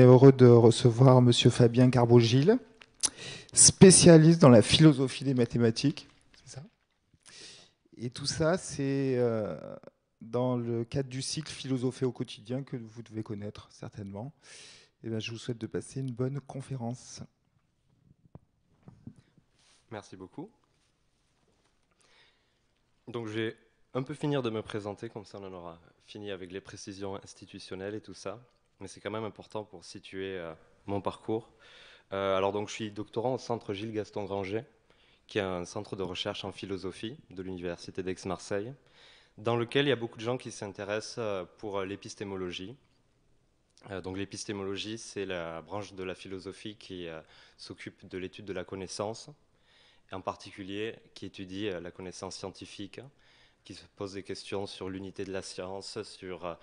Heureux de recevoir Monsieur Fabien Carbogil, spécialiste dans la philosophie des mathématiques. C'est ça. Et tout ça, c'est dans le cadre du cycle Philosophie au quotidien que vous devez connaître certainement. Et bien, je vous souhaite de passer une bonne conférence. Merci beaucoup. Donc je vais un peu finir de me présenter, comme ça on en aura fini avec les précisions institutionnelles et tout ça. Mais c'est quand même important pour situer mon parcours. Alors donc je suis doctorant au centre Gilles Gaston Granger, qui est un centre de recherche en philosophie de l'université d'Aix-Marseille, dans lequel il y a beaucoup de gens qui s'intéressent pour l'épistémologie. Donc l'épistémologie, c'est la branche de la philosophie qui s'occupe de l'étude de la connaissance, en particulier qui étudie la connaissance scientifique, qui se pose des questions sur l'unité de la science, sur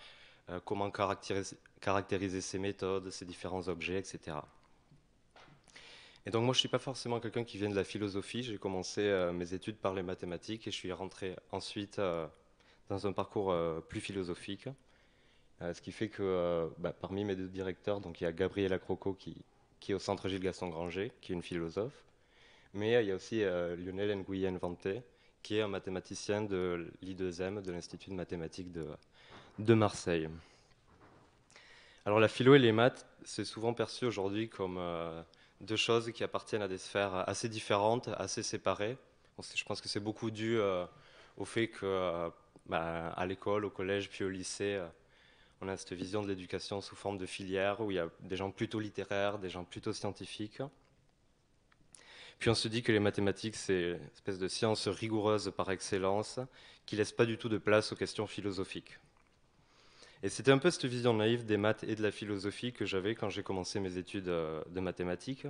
comment caractériser ses méthodes, ses différents objets, etc. Et donc moi je ne suis pas forcément quelqu'un qui vient de la philosophie, j'ai commencé mes études par les mathématiques et je suis rentré ensuite dans un parcours plus philosophique, ce qui fait que parmi mes deux directeurs, donc il y a Gabriela Croco qui est au centre Gilles Gaston Granger, qui est une philosophe, mais il y a aussi Lionel Nguyen Vanté, qui est un mathématicien de l'I2M, de l'Institut de mathématiques de Marseille. Alors la philo et les maths, c'est souvent perçu aujourd'hui comme deux choses qui appartiennent à des sphères assez différentes, assez séparées. Je pense que c'est beaucoup dû au fait que à l'école, au collège, puis au lycée, on a cette vision de l'éducation sous forme de filière, où il y a des gens plutôt littéraires, des gens plutôt scientifiques. Puis on se dit que les mathématiques, c'est une espèce de science rigoureuse par excellence, qui laisse pas du tout de place aux questions philosophiques. Et c'était un peu cette vision naïve des maths et de la philosophie que j'avais quand j'ai commencé mes études de mathématiques.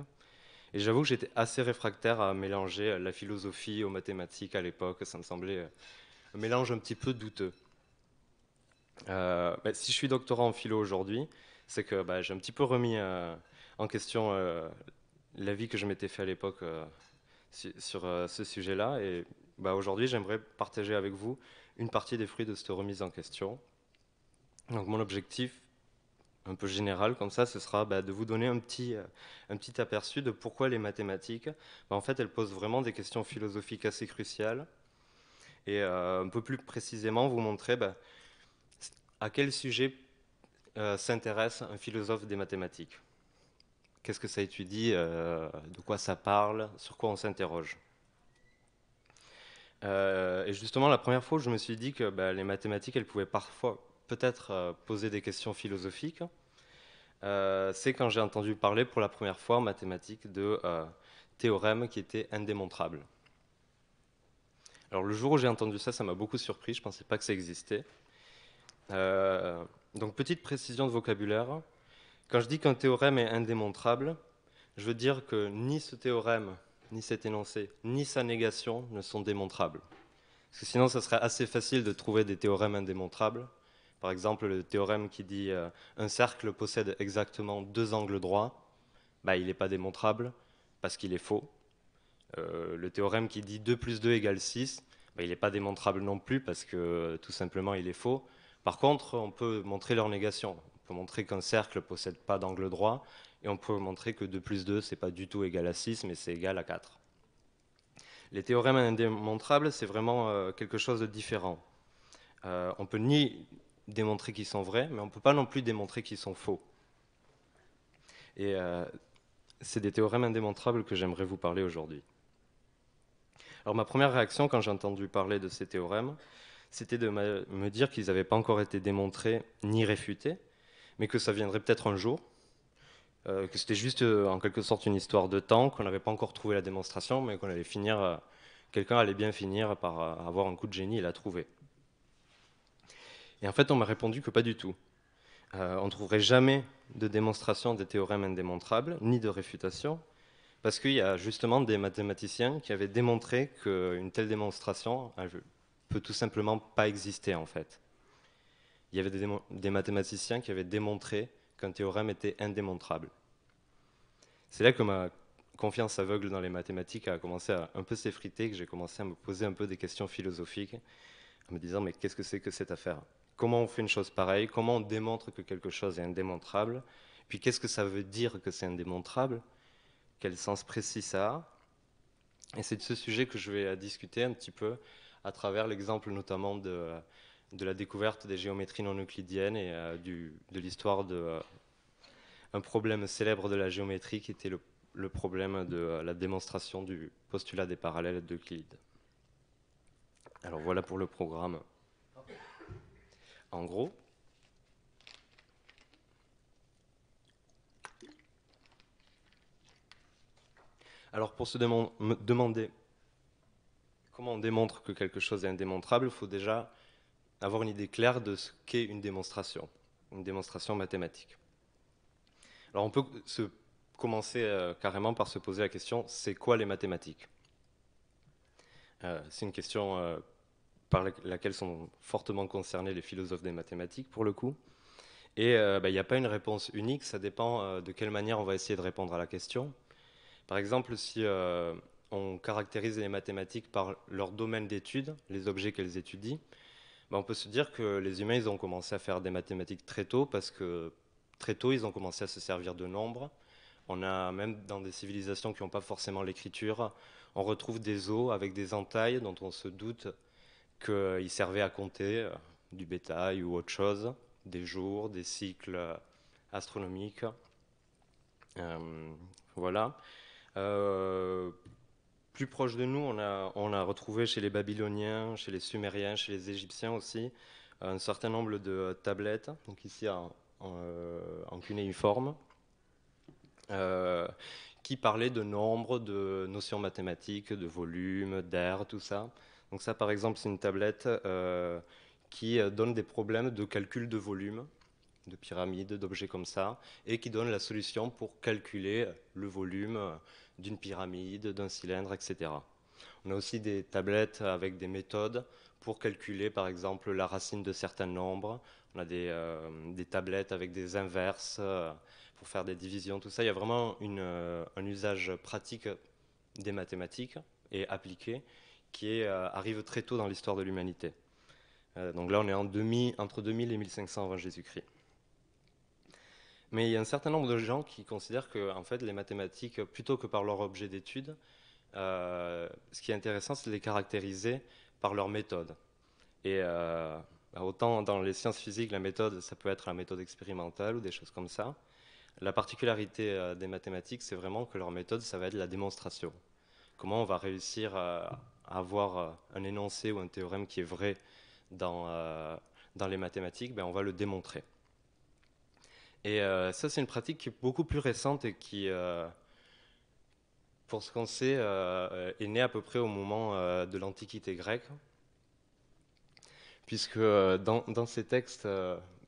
Et j'avoue que j'étais assez réfractaire à mélanger la philosophie aux mathématiques à l'époque. Ça me semblait un mélange un petit peu douteux. Si je suis doctorant en philo aujourd'hui, c'est que j'ai un petit peu remis en question l'avis que je m'étais fait à l'époque sur ce sujet-là. Et aujourd'hui, j'aimerais partager avec vous une partie des fruits de cette remise en question. Donc mon objectif, un peu général comme ça, ce sera de vous donner un petit aperçu de pourquoi les mathématiques, en fait, elles posent vraiment des questions philosophiques assez cruciales. Et un peu plus précisément, vous montrer à quel sujet s'intéresse un philosophe des mathématiques. Qu'est-ce que ça étudie, de quoi ça parle, sur quoi on s'interroge. Et justement, la première fois où je me suis dit que les mathématiques, elles pouvaient parfois peut-être poser des questions philosophiques, c'est quand j'ai entendu parler pour la première fois en mathématiques de théorèmes qui étaient indémontrables. Alors le jour où j'ai entendu ça, ça m'a beaucoup surpris, je ne pensais pas que ça existait. Donc petite précision de vocabulaire, quand je dis qu'un théorème est indémontrable, je veux dire que ni ce théorème, ni cet énoncé, ni sa négation ne sont démontrables. Parce que sinon, ça serait assez facile de trouver des théorèmes indémontrables. Par exemple, le théorème qui dit un cercle possède exactement deux angles droits, il n'est pas démontrable parce qu'il est faux. Le théorème qui dit 2 plus 2 égale 6, il n'est pas démontrable non plus parce que tout simplement il est faux. Par contre, on peut montrer leur négation. On peut montrer qu'un cercle ne possède pas d'angle droit et on peut montrer que 2 plus 2, c'est pas du tout égal à 6, mais c'est égal à 4. Les théorèmes indémontrables, c'est vraiment quelque chose de différent. On peut ni démontrer qu'ils sont vrais, mais on ne peut pas non plus démontrer qu'ils sont faux. Et c'est des théorèmes indémontrables que j'aimerais vous parler aujourd'hui. Alors ma première réaction quand j'ai entendu parler de ces théorèmes, c'était de me dire qu'ils n'avaient pas encore été démontrés ni réfutés, mais que ça viendrait peut-être un jour, que c'était juste en quelque sorte une histoire de temps, qu'on n'avait pas encore trouvé la démonstration, mais qu'on allait finir, quelqu'un allait bien finir par avoir un coup de génie et la trouver. Et en fait, on m'a répondu que pas du tout. On ne trouverait jamais de démonstration des théorèmes indémontrables, ni de réfutation, parce qu'il y a justement des mathématiciens qui avaient démontré qu'une telle démonstration peut tout simplement pas exister en fait. Il y avait des mathématiciens qui avaient démontré qu'un théorème était indémontrable. C'est là que ma confiance aveugle dans les mathématiques a commencé à un peu s'effriter, que j'ai commencé à me poser un peu des questions philosophiques, en me disant mais qu'est-ce que c'est que cette affaire? Comment on fait une chose pareille? Comment on démontre que quelque chose est indémontrable? Puis qu'est-ce que ça veut dire que c'est indémontrable? Quel sens précis ça a? Et c'est de ce sujet que je vais discuter un petit peu à travers l'exemple notamment de la découverte des géométries non euclidiennes et de l'histoire de un problème célèbre de la géométrie qui était le problème de la démonstration du postulat des parallèles d'Euclide. Alors voilà pour le programme. En gros, alors pour se demander comment on démontre que quelque chose est indémontrable, il faut déjà avoir une idée claire de ce qu'est une démonstration mathématique. Alors on peut commencer carrément par se poser la question, c'est quoi les mathématiques? C'est une question par laquelle sont fortement concernés les philosophes des mathématiques pour le coup. Et il n'y a pas une réponse unique, ça dépend de quelle manière on va essayer de répondre à la question. Par exemple, si on caractérise les mathématiques par leur domaine d'étude, les objets qu'elles étudient, on peut se dire que les humains ils ont commencé à faire des mathématiques très tôt parce que très tôt ils ont commencé à se servir de nombres. On a même dans des civilisations qui n'ont pas forcément l'écriture, on retrouve des os avec des entailles dont on se doute qu'ils servaient à compter du bétail ou autre chose, des jours, des cycles astronomiques. Voilà. Plus proche de nous, on a retrouvé chez les Babyloniens, chez les Sumériens, chez les Égyptiens aussi, un certain nombre de tablettes, donc ici en cunéiforme, qui parlaient de nombres, de notions mathématiques, de volume, d'air, tout ça. Donc ça, par exemple, c'est une tablette qui donne des problèmes de calcul de volume, de pyramides, d'objets comme ça, et qui donne la solution pour calculer le volume d'une pyramide, d'un cylindre, etc. On a aussi des tablettes avec des méthodes pour calculer, par exemple, la racine de certains nombres. On a des tablettes avec des inverses pour faire des divisions, tout ça. Il y a vraiment un usage pratique des mathématiques et appliqué qui arrive très tôt dans l'histoire de l'humanité. Donc là, on est entre 2000 et 1500 avant Jésus-Christ. Mais il y a un certain nombre de gens qui considèrent que en fait, les mathématiques, plutôt que par leur objet d'étude, ce qui est intéressant, c'est de les caractériser par leur méthode. Et autant dans les sciences physiques, la méthode, ça peut être la méthode expérimentale ou des choses comme ça. La particularité des mathématiques, c'est vraiment que leur méthode, ça va être la démonstration. Comment on va réussir à avoir un énoncé ou un théorème qui est vrai dans les mathématiques, on va le démontrer. Et ça, c'est une pratique qui est beaucoup plus récente et qui, pour ce qu'on sait, est née à peu près au moment de l'Antiquité grecque, puisque dans ces textes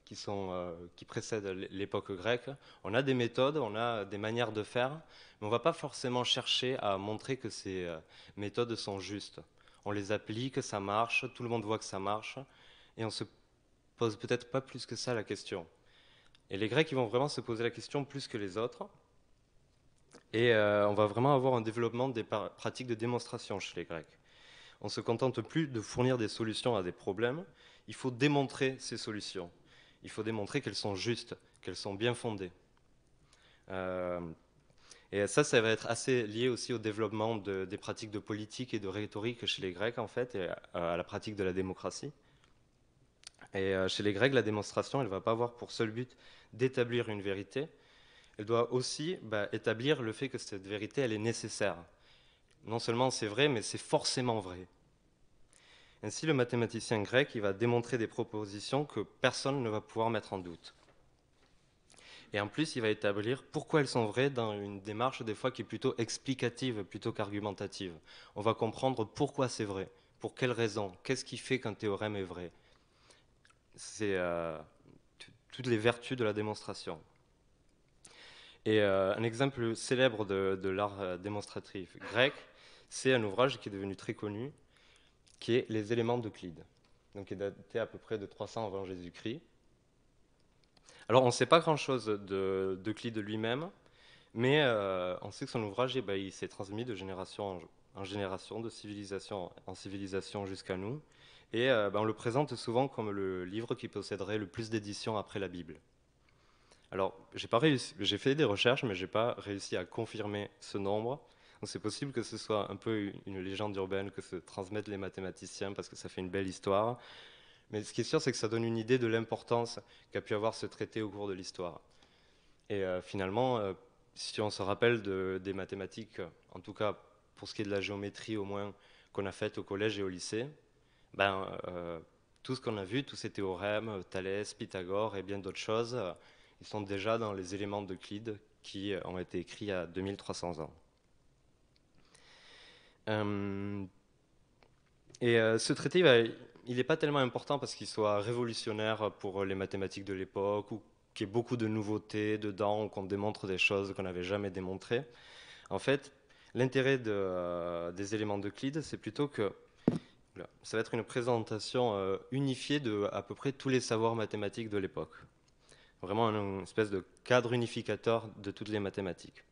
qui précèdent l'époque grecque, on a des méthodes, on a des manières de faire, mais on ne va pas forcément chercher à montrer que ces méthodes sont justes. On les applique, ça marche, tout le monde voit que ça marche, et on se pose peut-être pas plus que ça la question. Et les Grecs, ils vont vraiment se poser la question plus que les autres. Et on va vraiment avoir un développement des pratiques de démonstration chez les Grecs. On ne se contente plus de fournir des solutions à des problèmes, il faut démontrer ces solutions. Il faut démontrer qu'elles sont justes, qu'elles sont bien fondées. Et ça va être assez lié aussi au développement des pratiques de politique et de rhétorique chez les Grecs, en fait, et à la pratique de la démocratie. Et chez les Grecs, la démonstration, elle ne va pas avoir pour seul but d'établir une vérité, elle doit aussi établir le fait que cette vérité, elle est nécessaire. Non seulement c'est vrai, mais c'est forcément vrai. Ainsi, le mathématicien grec, il va démontrer des propositions que personne ne va pouvoir mettre en doute. Et en plus, il va établir pourquoi elles sont vraies dans une démarche des fois qui est plutôt explicative, plutôt qu'argumentative. On va comprendre pourquoi c'est vrai, pour quelles raisons, qu'est-ce qui fait qu'un théorème est vrai. C'est toutes les vertus de la démonstration. Et un exemple célèbre de l'art démonstratif grec, c'est un ouvrage qui est devenu très connu, qui est Les éléments d'Euclide, donc qui est daté à peu près de 300 avant Jésus-Christ. Alors on ne sait pas grand-chose d'Euclide lui-même, mais on sait que son ouvrage, il s'est transmis de génération en génération, de civilisation en civilisation jusqu'à nous, et on le présente souvent comme le livre qui posséderait le plus d'éditions après la Bible. Alors, j'ai fait des recherches, mais j'ai pas réussi à confirmer ce nombre. Donc c'est possible que ce soit un peu une légende urbaine que se transmettent les mathématiciens parce que ça fait une belle histoire. Mais ce qui est sûr, c'est que ça donne une idée de l'importance qu'a pu avoir ce traité au cours de l'histoire. Et finalement, si on se rappelle des mathématiques, en tout cas pour ce qui est de la géométrie au moins, qu'on a faite au collège et au lycée, ben, tout ce qu'on a vu, tous ces théorèmes, Thalès, Pythagore et bien d'autres choses, ils sont déjà dans les éléments d'Euclide qui ont été écrits il y a 2300 ans. Ce traité, il n'est pas tellement important parce qu'il soit révolutionnaire pour les mathématiques de l'époque ou qu'il y ait beaucoup de nouveautés dedans ou qu'on démontre des choses qu'on n'avait jamais démontrées. En fait, l'intérêt des éléments d'Euclide, c'est plutôt que ça va être une présentation unifiée de à peu près tous les savoirs mathématiques de l'époque. Vraiment une espèce de cadre unificateur de toutes les mathématiques.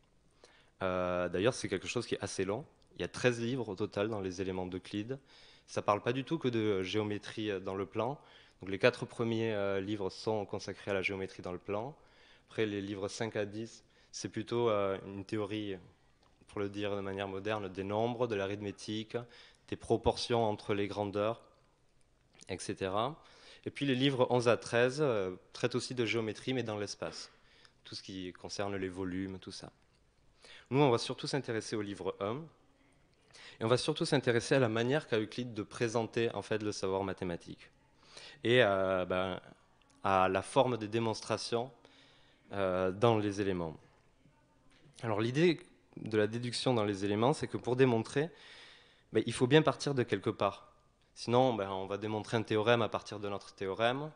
D'ailleurs, c'est quelque chose qui est assez long. Il y a 13 livres au total dans les éléments d'Euclide. Ça ne parle pas du tout que de géométrie dans le plan. Donc les 4 premiers livres sont consacrés à la géométrie dans le plan. Après, les livres 5 à 10, c'est plutôt une théorie, pour le dire de manière moderne, des nombres, de l'arithmétique, des proportions entre les grandeurs, etc. Et puis les livres 11 à 13 traitent aussi de géométrie, mais dans l'espace. Tout ce qui concerne les volumes, tout ça. Nous, on va surtout s'intéresser au livre 1, et on va surtout s'intéresser à la manière qu'a Euclide de présenter en fait, le savoir mathématique, et à la forme des démonstrations dans les éléments. Alors l'idée de la déduction dans les éléments, c'est que pour démontrer, il faut bien partir de quelque part. Sinon, on va démontrer un théorème à partir de notre théorème,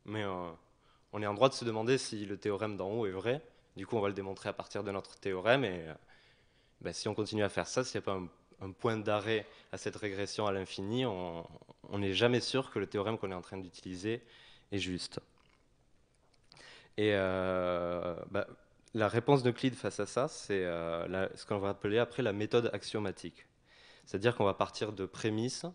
mais on est en droit de se demander si le théorème d'en haut est vrai. Du coup, on va le démontrer à partir de notre théorème, et si on continue à faire ça, s'il n'y a pas un point d'arrêt à cette régression à l'infini, on n'est jamais sûr que le théorème qu'on est en train d'utiliser est juste. Et la réponse d'Euclide face à ça, c'est ce qu'on va appeler après la méthode axiomatique. C'est-à-dire qu'on va partir de prémices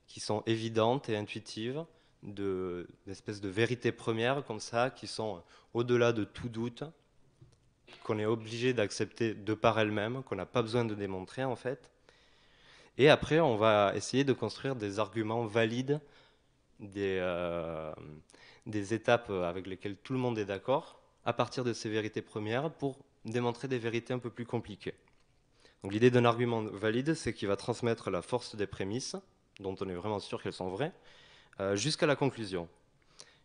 qui sont évidentes et intuitives, d'espèces de vérités premières comme ça, qui sont au-delà de tout doute, qu'on est obligé d'accepter de par elles-mêmes, qu'on n'a pas besoin de démontrer en fait. Et après, on va essayer de construire des arguments valides, des étapes avec lesquelles tout le monde est d'accord, à partir de ces vérités premières, pour démontrer des vérités un peu plus compliquées. Donc l'idée d'un argument valide, c'est qu'il va transmettre la force des prémices, dont on est vraiment sûr qu'elles sont vraies, jusqu'à la conclusion.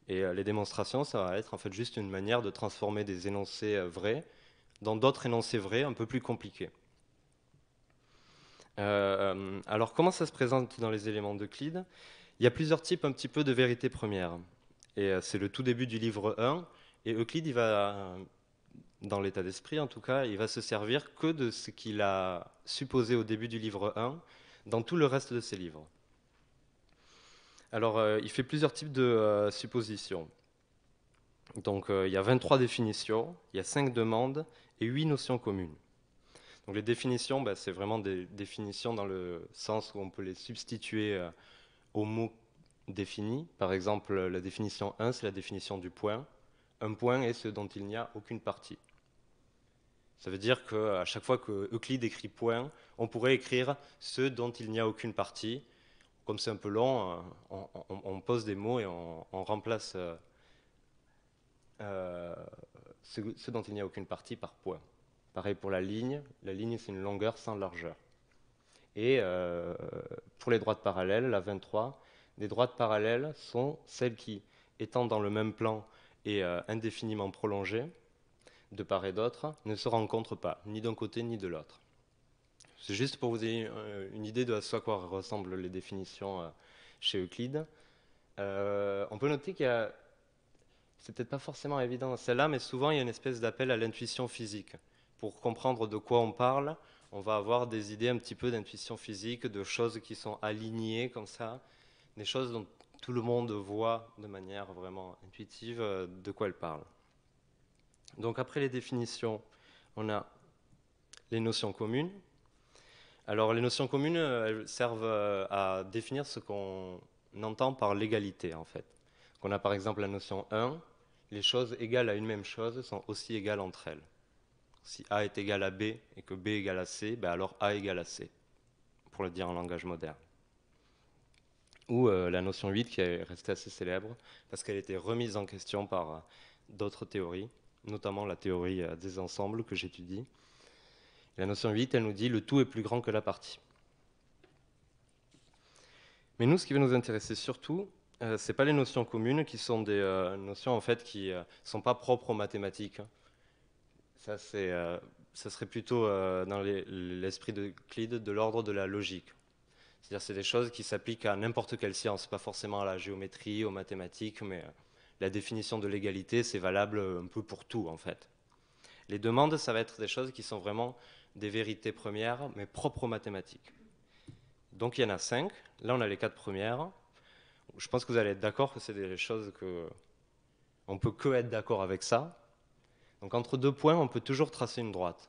Et les démonstrations, ça va être en fait juste une manière de transformer des énoncés vrais dans d'autres énoncés vrais un peu plus compliqués. Alors comment ça se présente dans les éléments d'Euclide? Il y a plusieurs types un petit peu de vérités premières. Et c'est le tout début du livre 1. Et Euclide, il va, dans l'état d'esprit en tout cas, il va se servir que de ce qu'il a supposé au début du livre 1 dans tout le reste de ses livres. Alors il fait plusieurs types de suppositions. Donc il y a 23 définitions, il y a 5 demandes et 8 notions communes. Donc les définitions, c'est vraiment des définitions dans le sens où on peut les substituer aux mots définis. Par exemple, la définition 1, c'est la définition du point. Un point est ce dont il n'y a aucune partie. Ça veut dire qu'à chaque fois que Euclide écrit point, on pourrait écrire ce dont il n'y a aucune partie. Comme c'est un peu long, on pose des mots et on remplace ce dont il n'y a aucune partie par point. Pareil pour la ligne c'est une longueur sans largeur. Et pour les droites parallèles, la 23, les droites parallèles sont celles qui, étant dans le même plan et indéfiniment prolongées, de part et d'autre, ne se rencontrent pas, ni d'un côté ni de l'autre. C'est juste pour vous donner une idée de à quoi ressemblent les définitions chez Euclide. On peut noter qu'il y a, c'est peut-être pas forcément évident celle-là, mais souvent il y a une espèce d'appel à l'intuition physique. Pour comprendre de quoi on parle, on va avoir des idées un petit peu d'intuition physique, de choses qui sont alignées comme ça, des choses dont tout le monde voit de manière vraiment intuitive de quoi elles parlent. Donc après les définitions, on a les notions communes. Alors les notions communes, elles servent à définir ce qu'on entend par l'égalité en fait. On a par exemple la notion 1, les choses égales à une même chose sont aussi égales entre elles. Si A est égal à B et que B égale à C, ben alors A égale à C, pour le dire en langage moderne. Ou la notion 8 qui est restée assez célèbre, parce qu'elle a été remise en question par d'autres théories, notamment la théorie des ensembles que j'étudie. La notion 8, elle nous dit le tout est plus grand que la partie. Mais nous, ce qui va nous intéresser surtout, c'est pas les notions communes qui sont des notions en fait qui sont pas propres aux mathématiques. Ça, ça serait plutôt dans l'esprit d'Euclide de l'ordre de la logique. C'est-à-dire c'est des choses qui s'appliquent à n'importe quelle science, pas forcément à la géométrie, aux mathématiques, mais la définition de l'égalité, c'est valable un peu pour tout en fait. Les demandes, ça va être des choses qui sont vraiment des vérités premières, mais propres aux mathématiques. Donc il y en a 5. Là, on a les 4 premières. Je pense que vous allez être d'accord que c'est des choses que on peut que être d'accord avec ça. Donc entre 2 points, on peut toujours tracer une droite.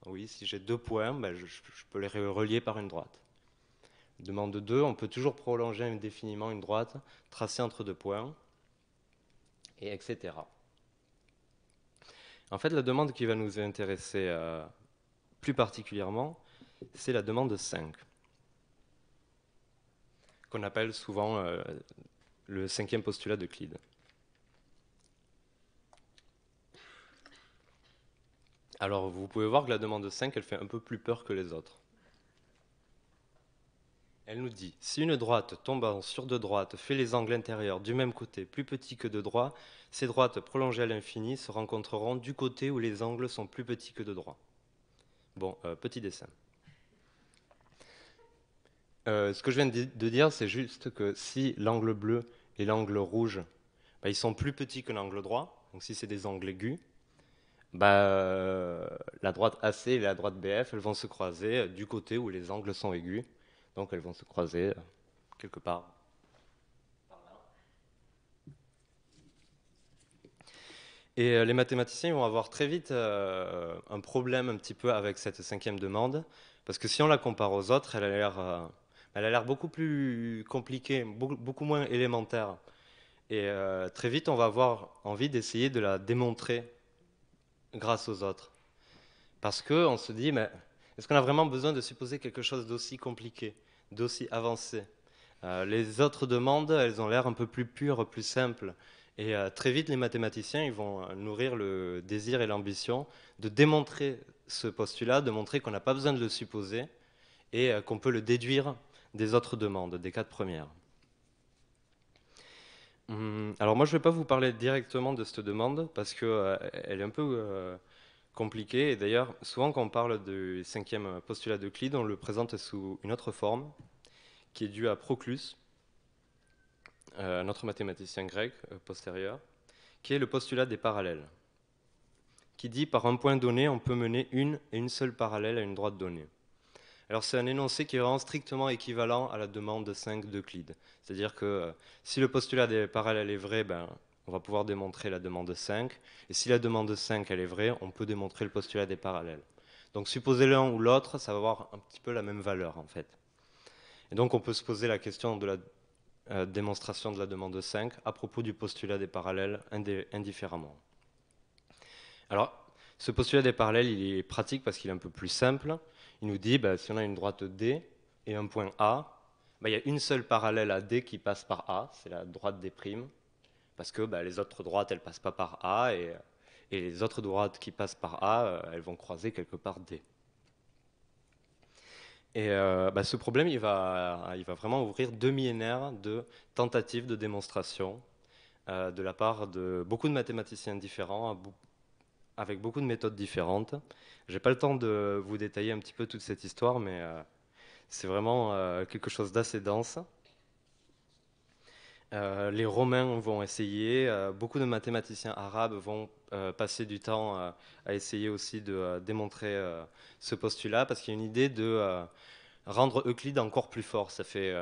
Oui, si j'ai 2 points, ben, je peux les relier par une droite. Demande 2, on peut toujours prolonger indéfiniment une droite tracée entre 2 points, et etc. En fait, la demande qui va nous intéresser plus particulièrement, c'est la demande 5, qu'on appelle souvent le 5e postulat d'Euclide. Alors, vous pouvez voir que la demande 5, elle fait un peu plus peur que les autres. Elle nous dit, si une droite tombant sur deux droites fait les angles intérieurs du même côté plus petits que deux droits, ces droites prolongées à l'infini se rencontreront du côté où les angles sont plus petits que deux droits. Bon, petit dessin. Ce que je viens de dire, c'est juste que si l'angle bleu et l'angle rouge, bah, ils sont plus petits que l'angle droit, donc si c'est des angles aigus, bah, la droite AC et la droite BF, elles vont se croiser du côté où les angles sont aigus, donc elles vont se croiser quelque part. Et les mathématiciens vont avoir très vite un problème un petit peu avec cette 5e demande, parce que si on la compare aux autres, elle a l'air beaucoup plus compliquée, beaucoup moins élémentaire. Et très vite, on va avoir envie d'essayer de la démontrer grâce aux autres. Parce qu'on se dit, mais est-ce qu'on a vraiment besoin de supposer quelque chose d'aussi compliqué, d'aussi avancé? Les autres demandes, elles ont l'air un peu plus pures, plus simples. Et très vite, les mathématiciens, ils vont nourrir le désir et l'ambition de démontrer ce postulat, de montrer qu'on n'a pas besoin de le supposer et qu'on peut le déduire des autres demandes, des 4 premières. Alors moi, je ne vais pas vous parler directement de cette demande parce qu'elle est un peu compliquée. Et d'ailleurs, souvent quand on parle du 5e postulat d'Euclide, on le présente sous une autre forme qui est due à Proclus, un autre mathématicien grec postérieur, qui est le postulat des parallèles, qui dit par un point donné, on peut mener une et une seule parallèle à une droite donnée. Alors c'est un énoncé qui est vraiment strictement équivalent à la demande 5 d'Euclide. C'est-à-dire que si le postulat des parallèles est vrai, ben, on va pouvoir démontrer la demande 5. Et si la demande 5 elle est vraie, on peut démontrer le postulat des parallèles. Donc supposer l'un ou l'autre, ça va avoir un petit peu la même valeur en fait. Et donc on peut se poser la question de la démonstration de la demande 5 à propos du postulat des parallèles indifféremment. Alors, ce postulat des parallèles, il est pratique parce qu'il est un peu plus simple. Il nous dit, si on a une droite D et un point A, il y a une seule parallèle à D qui passe par A, c'est la droite D', parce que les autres droites, elles ne passent pas par A, et les autres droites qui passent par A, elles vont croiser quelque part D. Et ce problème, il va vraiment ouvrir 2 millénaires de tentatives de démonstration de la part de beaucoup de mathématiciens différents, avec beaucoup de méthodes différentes. Je n'ai pas le temps de vous détailler un petit peu toute cette histoire, mais c'est vraiment quelque chose d'assez dense. Les Romains vont essayer, beaucoup de mathématiciens arabes vont passer du temps à essayer aussi de démontrer ce postulat, parce qu'il y a une idée de rendre Euclide encore plus fort. Ça fait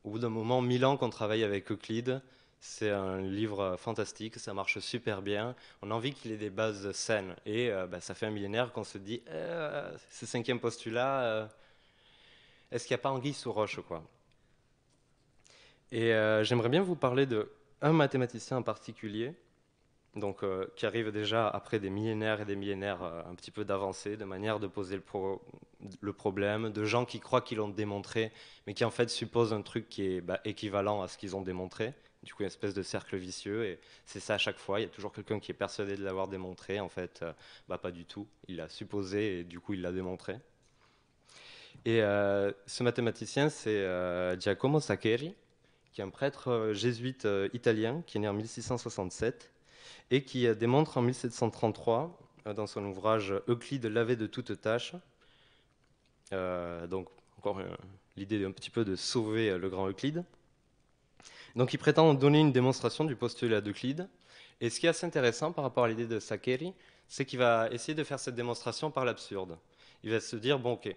au bout d'un moment 1000 ans qu'on travaille avec Euclide. C'est un livre fantastique, ça marche super bien. On a envie qu'il ait des bases saines. Et ça fait un millénaire qu'on se dit, ce 5e postulat, est-ce qu'il n'y a pas anguille sous roche, quoi? Et j'aimerais bien vous parler d'un mathématicien en particulier, donc qui arrive déjà après des millénaires et des millénaires un petit peu d'avancée, de manière de poser le problème, de gens qui croient qu'ils l'ont démontré, mais qui en fait supposent un truc qui est équivalent à ce qu'ils ont démontré. Du coup, une espèce de cercle vicieux, et c'est ça à chaque fois. Il y a toujours quelqu'un qui est persuadé de l'avoir démontré. En fait, pas du tout. Il l'a supposé et du coup, il l'a démontré. Et ce mathématicien, c'est Giacomo Saccheri, qui est un prêtre jésuite italien, qui est né en 1667 et qui démontre en 1733, dans son ouvrage Euclide lavé de toute tâche, donc encore l'idée un petit peu de sauver le grand Euclide. Donc il prétend donner une démonstration du postulat d'Euclide. Et ce qui est assez intéressant par rapport à l'idée de Saccheri, c'est qu'il va essayer de faire cette démonstration par l'absurde. Il va se dire, bon ok,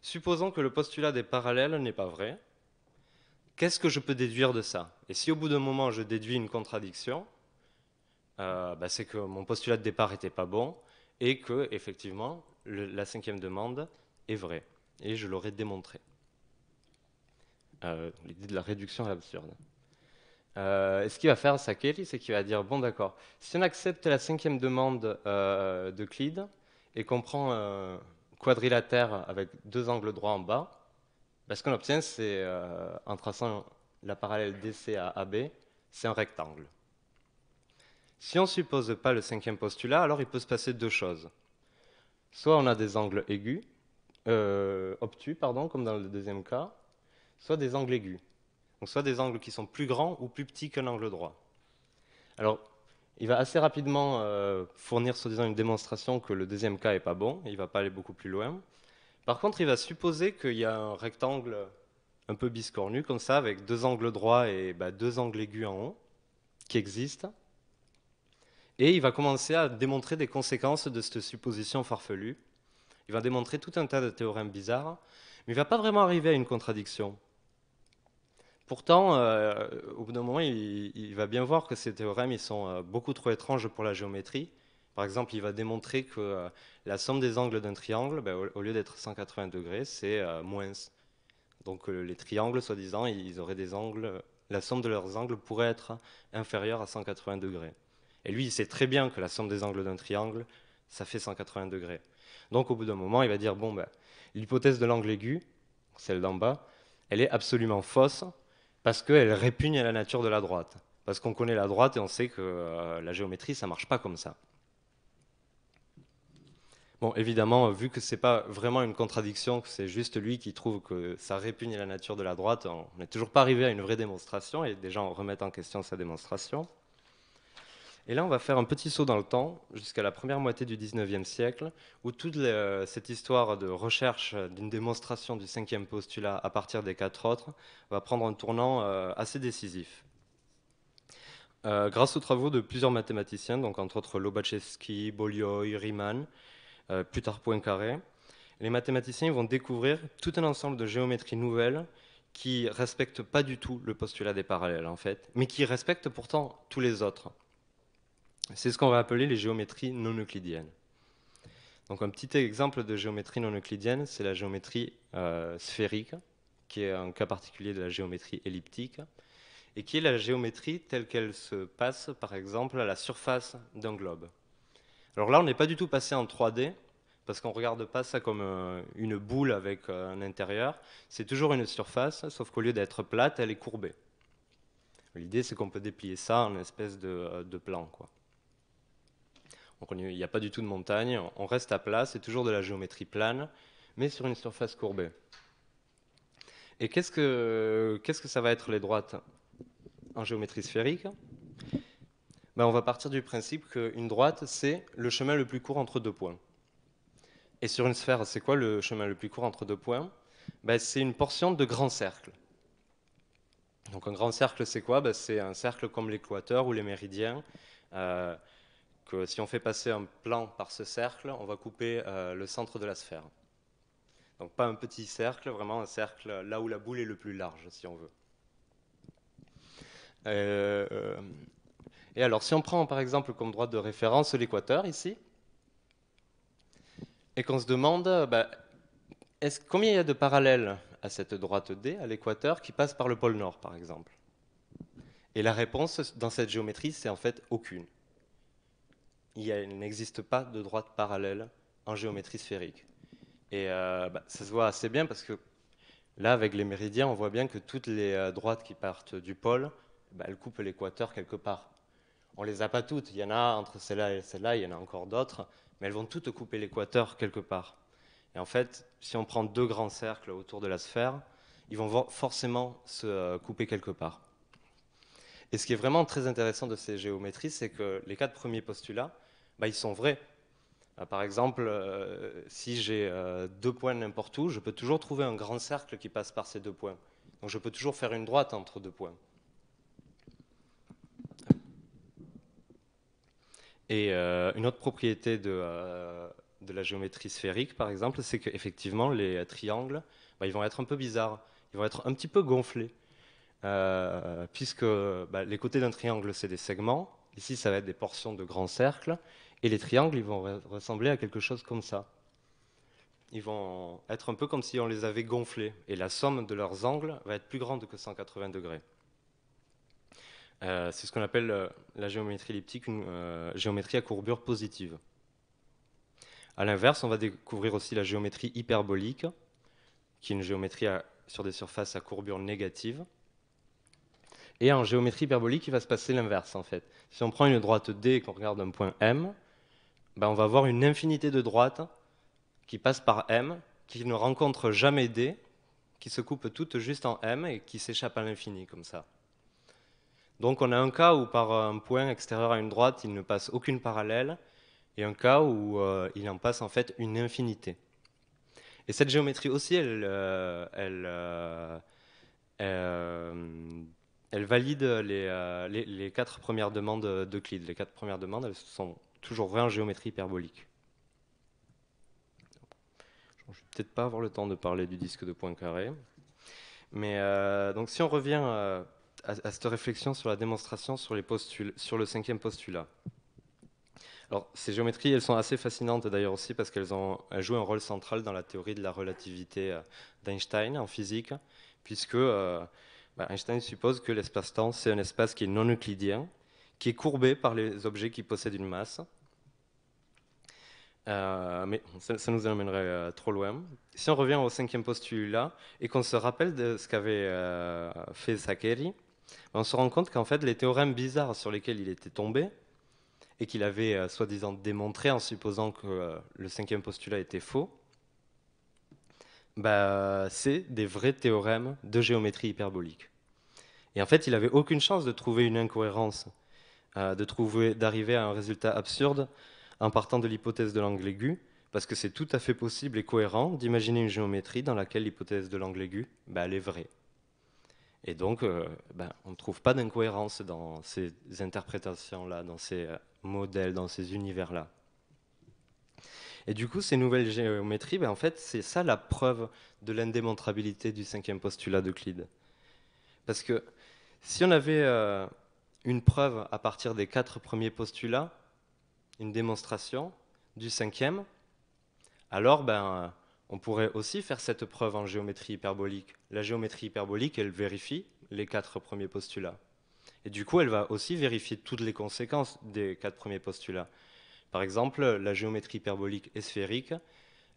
supposons que le postulat des parallèles n'est pas vrai, qu'est-ce que je peux déduire de ça? Et si au bout d'un moment je déduis une contradiction, c'est que mon postulat de départ n'était pas bon et que effectivement la cinquième demande est vraie et je l'aurais démontré. L'idée de la réduction à l'absurde. Et ce qu'il va faire Saccheri, c'est qu'il va dire bon d'accord, si on accepte la cinquième demande d'Euclide et qu'on prend un quadrilatère avec deux angles droits en bas, ce qu'on obtient c'est en traçant la parallèle DC à AB, c'est un rectangle. Si on ne suppose pas le cinquième postulat, alors il peut se passer deux choses. Soit on a des angles aigus, obtus, pardon, comme dans le deuxième cas, soit des angles aigus. Donc soit des angles qui sont plus grands ou plus petits qu'un angle droit. Alors, il va assez rapidement fournir, soi-disant, une démonstration que le deuxième cas n'est pas bon, il ne va pas aller beaucoup plus loin. Par contre, il va supposer qu'il y a un rectangle un peu biscornu, comme ça, avec deux angles droits et deux angles aigus en haut, qui existent. Et il va commencer à démontrer des conséquences de cette supposition farfelue. Il va démontrer tout un tas de théorèmes bizarres, mais il ne va pas vraiment arriver à une contradiction. Pourtant, au bout d'un moment, il va bien voir que ces théorèmes ils sont beaucoup trop étranges pour la géométrie. Par exemple, il va démontrer que la somme des angles d'un triangle, au lieu d'être 180 degrés, c'est moins. Donc les triangles, soi-disant, ils auraient des angles, la somme de leurs angles pourrait être inférieure à 180 degrés. Et lui, il sait très bien que la somme des angles d'un triangle, ça fait 180 degrés. Donc au bout d'un moment, il va dire, bon, l'hypothèse de l'angle aigu, celle d'en bas, elle est absolument fausse parce qu'elle répugne à la nature de la droite. Parce qu'on connaît la droite et on sait que la géométrie, ça ne marche pas comme ça. Bon, évidemment, vu que ce n'est pas vraiment une contradiction, que c'est juste lui qui trouve que ça répugne à la nature de la droite, on n'est toujours pas arrivé à une vraie démonstration et des gens remettent en question sa démonstration. Et là, on va faire un petit saut dans le temps, jusqu'à la première moitié du 19e siècle, où toute cette histoire de recherche d'une démonstration du cinquième postulat à partir des quatre autres va prendre un tournant assez décisif. Grâce aux travaux de plusieurs mathématiciens, donc entre autres Lobachevsky, Bolyai, Riemann, plus tard Poincaré, les mathématiciens vont découvrir tout un ensemble de géométries nouvelles qui ne respectent pas du tout le postulat des parallèles, en fait, mais qui respectent pourtant tous les autres. C'est ce qu'on va appeler les géométries non euclidiennes. Donc un petit exemple de géométrie non euclidienne, c'est la géométrie sphérique, qui est un cas particulier de la géométrie elliptique, et qui est la géométrie telle qu'elle se passe, par exemple, à la surface d'un globe. Alors là, on n'est pas du tout passé en 3D, parce qu'on ne regarde pas ça comme une boule avec un intérieur. C'est toujours une surface, sauf qu'au lieu d'être plate, elle est courbée. L'idée, c'est qu'on peut déplier ça en espèce de plan, quoi. Donc il n'y a pas du tout de montagne, on reste à plat, c'est toujours de la géométrie plane, mais sur une surface courbée. Et qu'est-ce que ça va être les droites en géométrie sphérique? On va partir du principe qu'une droite, c'est le chemin le plus court entre deux points. Et sur une sphère, c'est quoi le chemin le plus court entre deux points? C'est une portion de grand cercle. Donc un grand cercle, c'est quoi? C'est un cercle comme l'équateur ou les méridiens. Que si on fait passer un plan par ce cercle, on va couper le centre de la sphère. Donc pas un petit cercle, vraiment un cercle là où la boule est le plus large, si on veut. Et alors, si on prend par exemple comme droite de référence l'équateur ici, et qu'on se demande combien il y a de parallèles à cette droite D, à l'équateur, qui passe par le pôle Nord, par exemple? Et la réponse dans cette géométrie, c'est en fait aucune. il n'existe pas de droite parallèle en géométrie sphérique. Et ça se voit assez bien parce que là, avec les méridiens, on voit bien que toutes les droites qui partent du pôle, elles coupent l'équateur quelque part. On les a pas toutes, il y en a entre celle-là et celle-là, il y en a encore d'autres, mais elles vont toutes couper l'équateur quelque part. Et en fait, si on prend deux grands cercles autour de la sphère, ils vont forcément se couper quelque part. Et ce qui est vraiment très intéressant de ces géométries, c'est que les quatre premiers postulats, ils sont vrais. Par exemple, si j'ai deux points n'importe où, je peux toujours trouver un grand cercle qui passe par ces deux points. Donc je peux toujours faire une droite entre deux points. Et une autre propriété de la géométrie sphérique, par exemple, c'est qu'effectivement, les triangles, ils vont être un peu bizarres. Ils vont être un petit peu gonflés. Puisque les côtés d'un triangle, c'est des segments. Ici, ça va être des portions de grands cercles. Et les triangles, ils vont ressembler à quelque chose comme ça. Ils vont être un peu comme si on les avait gonflés. Et la somme de leurs angles va être plus grande que 180 degrés. C'est ce qu'on appelle la géométrie elliptique, une géométrie à courbure positive. A l'inverse, on va découvrir aussi la géométrie hyperbolique, qui est une géométrie sur des surfaces à courbure négative. Et en géométrie hyperbolique, il va se passer l'inverse en fait. Si on prend une droite D et qu'on regarde un point M, on va avoir une infinité de droites qui passent par M, qui ne rencontrent jamais D, qui se coupent toutes juste en M et qui s'échappent à l'infini comme ça. Donc on a un cas où par un point extérieur à une droite, il ne passe aucune parallèle, et un cas où il en passe en fait une infinité. Et cette géométrie aussi, elle valide les quatre premières demandes d'Euclide. Les quatre premières demandes, elles sont toujours vraies en géométrie hyperbolique. Je ne vais peut-être pas avoir le temps de parler du disque de Poincaré. Mais donc si on revient à cette réflexion sur la démonstration sur le cinquième postulat. Alors, ces géométries, elles sont assez fascinantes d'ailleurs aussi parce qu'elles jouent un rôle central dans la théorie de la relativité d'Einstein en physique, puisque Einstein suppose que l'espace-temps, c'est un espace qui est non euclidien, qui est courbé par les objets qui possèdent une masse. Mais ça nous emmènerait trop loin. Si on revient au cinquième postulat et qu'on se rappelle de ce qu'avait fait Saccheri, on se rend compte qu'en fait, les théorèmes bizarres sur lesquels il était tombé, et qu'il avait soi-disant démontré en supposant que le cinquième postulat était faux, c'est des vrais théorèmes de géométrie hyperbolique. Et en fait, il n'avait aucune chance de trouver une incohérence, d'arriver à un résultat absurde en partant de l'hypothèse de l'angle aigu, parce que c'est tout à fait possible et cohérent d'imaginer une géométrie dans laquelle l'hypothèse de l'angle aigu, elle est vraie. Et donc, on ne trouve pas d'incohérence dans ces interprétations-là, dans ces modèles, dans ces univers-là. Et du coup, ces nouvelles géométries, en fait, c'est ça la preuve de l'indémontrabilité du cinquième postulat d'Euclide. Parce que si on avait une preuve à partir des quatre premiers postulats, une démonstration du cinquième, alors on pourrait aussi faire cette preuve en géométrie hyperbolique. La géométrie hyperbolique, elle vérifie les quatre premiers postulats. Et du coup, elle va aussi vérifier toutes les conséquences des quatre premiers postulats. Par exemple, la géométrie hyperbolique et sphérique,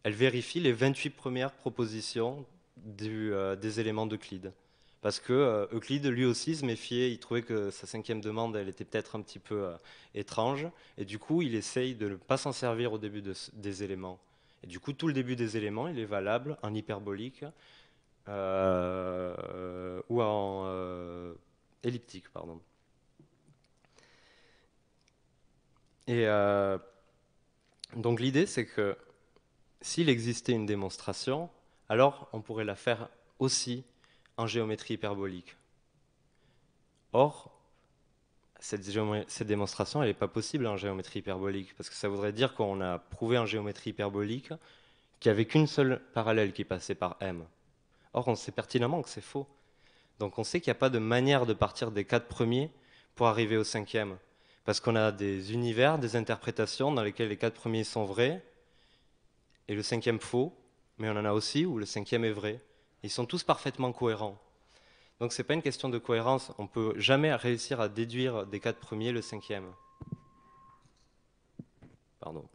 elle vérifie les 28 premières propositions des éléments d'Euclide. Parce que Euclide, lui aussi, se méfiait, il trouvait que sa cinquième demande, elle était peut-être un petit peu étrange, et du coup, il essaye de ne pas s'en servir au début des éléments. Et du coup, tout le début des éléments, il est valable en hyperbolique ou en elliptique, pardon. Et donc l'idée, c'est que s'il existait une démonstration, alors on pourrait la faire aussi en géométrie hyperbolique. Or, cette démonstration, elle n'est pas possible en géométrie hyperbolique, parce que ça voudrait dire qu'on a prouvé en géométrie hyperbolique qu'il n'y avait qu'une seule parallèle qui passait par M. Or, on sait pertinemment que c'est faux. Donc on sait qu'il n'y a pas de manière de partir des quatre premiers pour arriver au cinquième. Parce qu'on a des univers, des interprétations dans lesquelles les quatre premiers sont vrais et le cinquième faux, mais on en a aussi où le cinquième est vrai. Ils sont tous parfaitement cohérents. Donc ce n'est pas une question de cohérence, on ne peut jamais réussir à déduire des quatre premiers le cinquième. Pardon.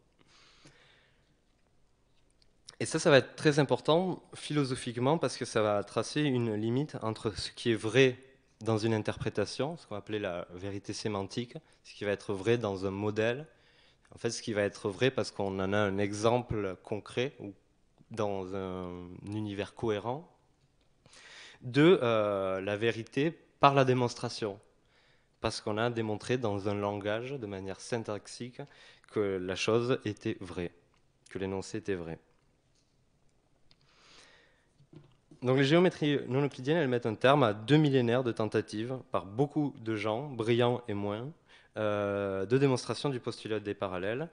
Et ça va être très important philosophiquement parce que ça va tracer une limite entre ce qui est vrai dans une interprétation, ce qu'on va appeler la vérité sémantique, ce qui va être vrai dans un modèle, en fait ce qui va être vrai parce qu'on en a un exemple concret ou dans un univers cohérent, de la vérité par la démonstration. Parce qu'on a démontré dans un langage, de manière syntaxique, que la chose était vraie, que l'énoncé était vrai. Donc les géométries non euclidiennes, elles mettent un terme à 2 millénaires de tentatives par beaucoup de gens, brillants et moins, de démonstration du postulat des parallèles,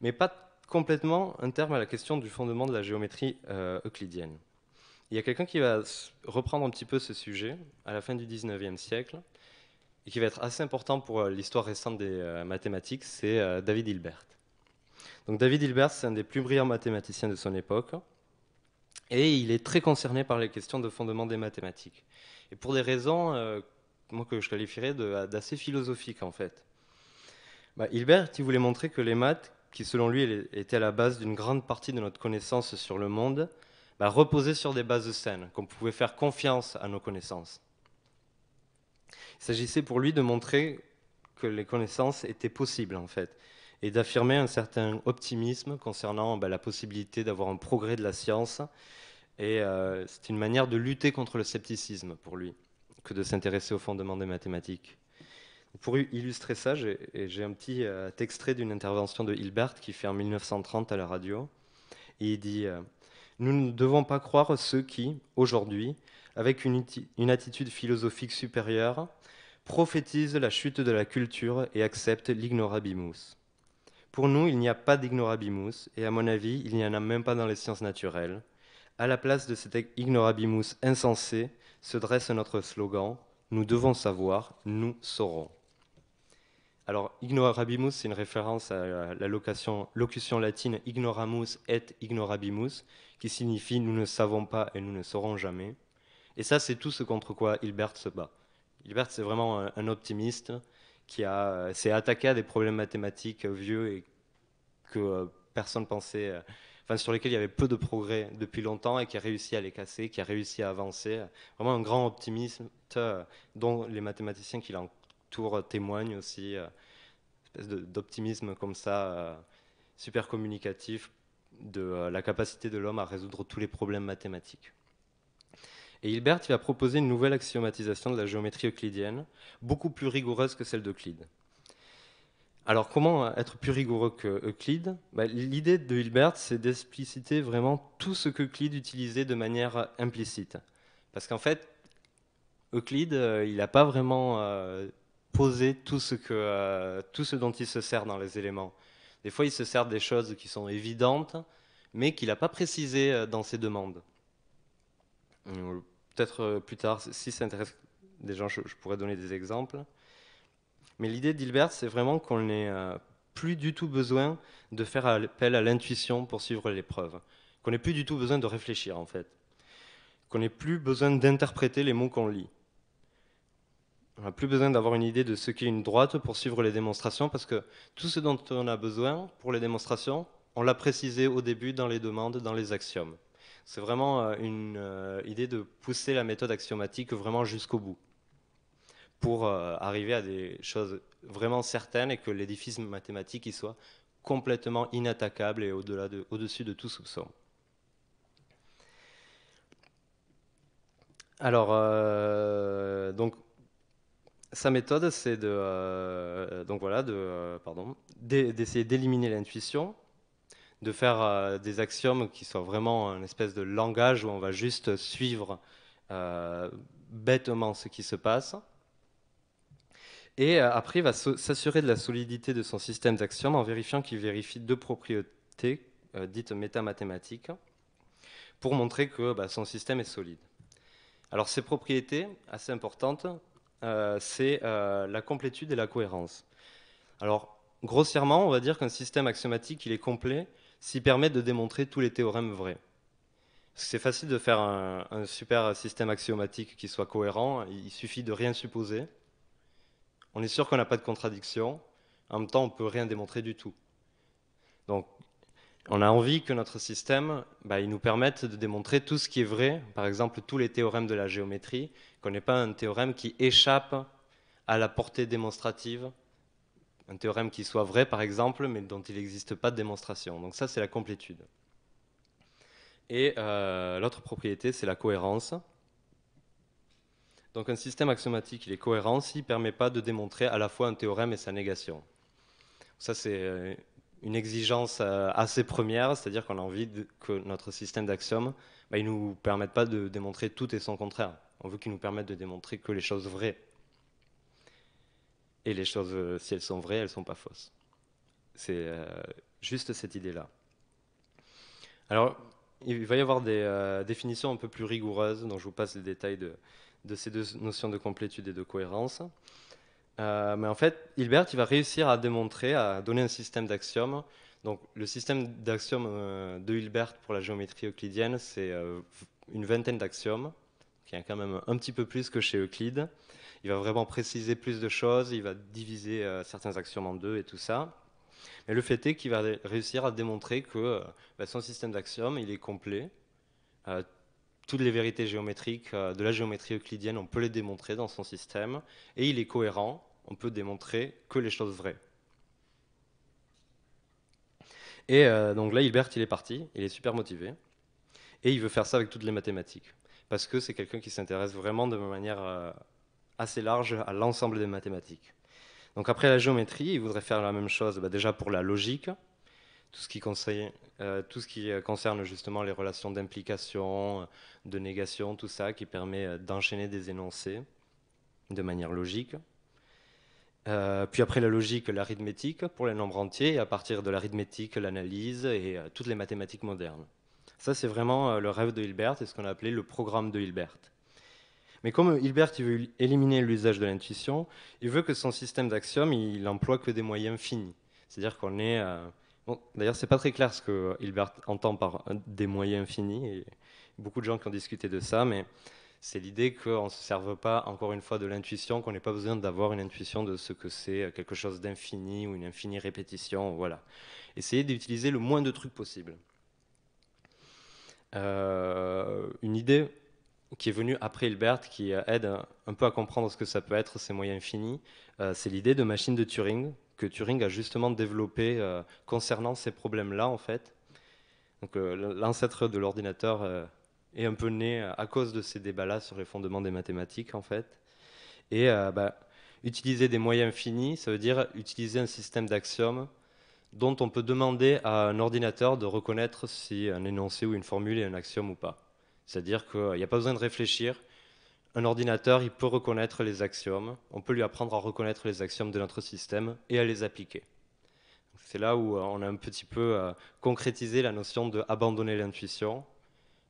mais pas complètement un terme à la question du fondement de la géométrie euclidienne. Il y a quelqu'un qui va reprendre un petit peu ce sujet à la fin du 19e siècle, et qui va être assez important pour l'histoire récente des mathématiques, c'est David Hilbert. Donc David Hilbert, c'est un des plus brillants mathématiciens de son époque, et il est très concerné par les questions de fondement des mathématiques. Et pour des raisons moi, que je qualifierais d'assez philosophiques en fait. Hilbert, il voulait montrer que les maths, qui selon lui étaient à la base d'une grande partie de notre connaissance sur le monde, reposaient sur des bases saines, qu'on pouvait faire confiance à nos connaissances. Il s'agissait pour lui de montrer que les connaissances étaient possibles en fait, et d'affirmer un certain optimisme concernant la possibilité d'avoir un progrès de la science. Et c'est une manière de lutter contre le scepticisme pour lui, que de s'intéresser au fondement des mathématiques. Pour illustrer ça, j'ai un petit extrait d'une intervention de Hilbert qui fait en 1930 à la radio. Et il dit nous ne devons pas croire ceux qui, aujourd'hui, avec une attitude philosophique supérieure, prophétisent la chute de la culture et acceptent l'ignorabimus. Pour nous, il n'y a pas d'ignorabimus, et à mon avis, il n'y en a même pas dans les sciences naturelles. À la place de cet ignorabimus insensé se dresse notre slogan « Nous devons savoir, nous saurons ». Alors, ignorabimus, c'est une référence à la locution latine ignoramus et ignorabimus, qui signifie nous ne savons pas et nous ne saurons jamais. Et ça, c'est tout ce contre quoi Hilbert se bat. Hilbert, c'est vraiment un optimiste qui s'est attaqué à des problèmes mathématiques vieux et que personne pensait, sur lesquels il y avait peu de progrès depuis longtemps et qui a réussi à les casser, qui a réussi à avancer. Vraiment un grand optimiste dont les mathématiciens qui l'entourent témoignent aussi. Espèce d'optimisme comme ça, super communicatif, de la capacité de l'homme à résoudre tous les problèmes mathématiques. Et Hilbert il va proposer une nouvelle axiomatisation de la géométrie euclidienne, beaucoup plus rigoureuse que celle d'Euclide. Alors comment être plus rigoureux que Euclide ? L'idée de Hilbert, c'est d'expliciter vraiment tout ce qu'Euclide utilisait de manière implicite. Parce qu'en fait, Euclide, il n'a pas vraiment posé tout ce dont il se sert dans les éléments. Des fois, il se sert des choses qui sont évidentes, mais qu'il n'a pas précisées dans ses demandes. Peut-être plus tard, si ça intéresse des gens, je pourrais donner des exemples. Mais l'idée d'Hilbert, c'est vraiment qu'on n'ait plus du tout besoin de faire appel à l'intuition pour suivre l'épreuve. Qu'on n'ait plus du tout besoin de réfléchir, en fait. Qu'on n'ait plus besoin d'interpréter les mots qu'on lit. On n'a plus besoin d'avoir une idée de ce qu'est une droite pour suivre les démonstrations, parce que tout ce dont on a besoin pour les démonstrations, on l'a précisé au début dans les demandes, dans les axiomes. C'est vraiment une idée de pousser la méthode axiomatique vraiment jusqu'au bout, pour arriver à des choses vraiment certaines et que l'édifice mathématique y soit complètement inattaquable et au-dessus de tout soupçon. Alors, donc, sa méthode, c'est d'essayer d'éliminer l'intuition, de faire des axiomes qui soient vraiment une espèce de langage où on va juste suivre bêtement ce qui se passe. Et après, il va s'assurer de la solidité de son système d'axiomes en vérifiant qu'il vérifie deux propriétés dites métamathématiques pour montrer que son système est solide. Alors ces propriétés, assez importantes, c'est la complétude et la cohérence. Alors, grossièrement, on va dire qu'un système axiomatique, il est complet s'il permet de démontrer tous les théorèmes vrais. C'est facile de faire un super système axiomatique qui soit cohérent, il suffit de rien supposer. On est sûr qu'on n'a pas de contradiction, en même temps on ne peut rien démontrer du tout. Donc, on a envie que notre système, il nous permette de démontrer tout ce qui est vrai, par exemple tous les théorèmes de la géométrie, qu'on n'ait pas un théorème qui échappe à la portée démonstrative, un théorème qui soit vrai par exemple, mais dont il n'existe pas de démonstration. Donc ça, c'est la complétude. Et l'autre propriété, c'est la cohérence. Donc un système axiomatique, il est cohérent s'il ne permet pas de démontrer à la fois un théorème et sa négation. Ça, c'est une exigence assez première, c'est-à-dire qu'on a envie que notre système d'axiomes, il ne nous permette pas de démontrer tout et son contraire. On veut qu'il nous permette de démontrer que les choses vraies. Et les choses, si elles sont vraies, elles ne sont pas fausses. C'est juste cette idée-là. Alors, il va y avoir des définitions un peu plus rigoureuses, donc je vous passe les détails de ces deux notions de complétude et de cohérence. Mais en fait, Hilbert, il va réussir à démontrer, à donner un système d'axiomes. Donc, le système d'axiomes de Hilbert pour la géométrie euclidienne, c'est une vingtaine d'axiomes, qui est quand même un petit peu plus que chez Euclide. Il va vraiment préciser plus de choses, il va diviser certains axiomes en deux et tout ça. Mais le fait est qu'il va réussir à démontrer que son système d'axiomes, il est complet. Toutes les vérités géométriques de la géométrie euclidienne, on peut les démontrer dans son système. Et il est cohérent, on peut démontrer que les choses vraies. Et donc là, Hilbert, il est parti, il est super motivé. Et il veut faire ça avec toutes les mathématiques. Parce que c'est quelqu'un qui s'intéresse vraiment de manière assez large à l'ensemble des mathématiques. Donc après la géométrie, il voudrait faire la même chose déjà pour la logique, tout ce qui concerne justement les relations d'implication, de négation, tout ça, qui permet d'enchaîner des énoncés de manière logique. Puis après la logique, l'arithmétique pour les nombres entiers, et à partir de l'arithmétique, l'analyse et toutes les mathématiques modernes. Ça, c'est vraiment le rêve de Hilbert et ce qu'on a appelé le programme de Hilbert. Mais comme Hilbert il veut éliminer l'usage de l'intuition, il veut que son système d'axiomes, il emploie que des moyens finis. C'est-à-dire qu'on est... Bon, d'ailleurs, c'est pas très clair ce que Hilbert entend par des moyens finis. Et beaucoup de gens qui ont discuté de ça, mais c'est l'idée qu'on ne se serve pas, encore une fois, de l'intuition, qu'on n'ait pas besoin d'avoir une intuition de ce que c'est quelque chose d'infini ou une infinie répétition. Voilà. Essayez d'utiliser le moins de trucs possible. Une idée qui est venue après Hilbert, qui aide un peu à comprendre ce que ça peut être, ces moyens finis, c'est l'idée de machine de Turing, que Turing a justement développé concernant ces problèmes-là, en fait. Donc l'ancêtre de l'ordinateur est un peu né à cause de ces débats-là sur les fondements des mathématiques, en fait. Et utiliser des moyens finis, ça veut dire utiliser un système d'axiomes dont on peut demander à un ordinateur de reconnaître si un énoncé ou une formule est un axiome ou pas. C'est-à-dire qu'il n'y a pas besoin de réfléchir. Un ordinateur, il peut reconnaître les axiomes. On peut lui apprendre à reconnaître les axiomes de notre système et à les appliquer. C'est là où on a un petit peu concrétisé la notion d'abandonner l'intuition.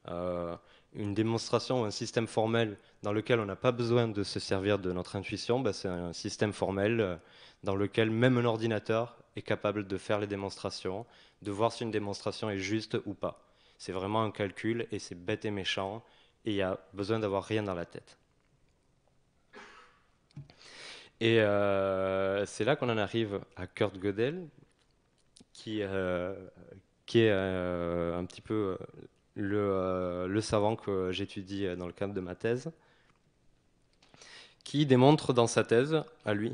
Une démonstration ou un système formel dans lequel on n'a pas besoin de se servir de notre intuition, c'est un système formel dans lequel même un ordinateur est capable de faire les démonstrations, de voir si une démonstration est juste ou pas. C'est vraiment un calcul et c'est bête et méchant et il y a besoin d'avoir rien dans la tête. Et c'est là qu'on en arrive à Kurt Gödel, qui est un petit peu le savant que j'étudie dans le cadre de ma thèse, qui démontre dans sa thèse, à lui,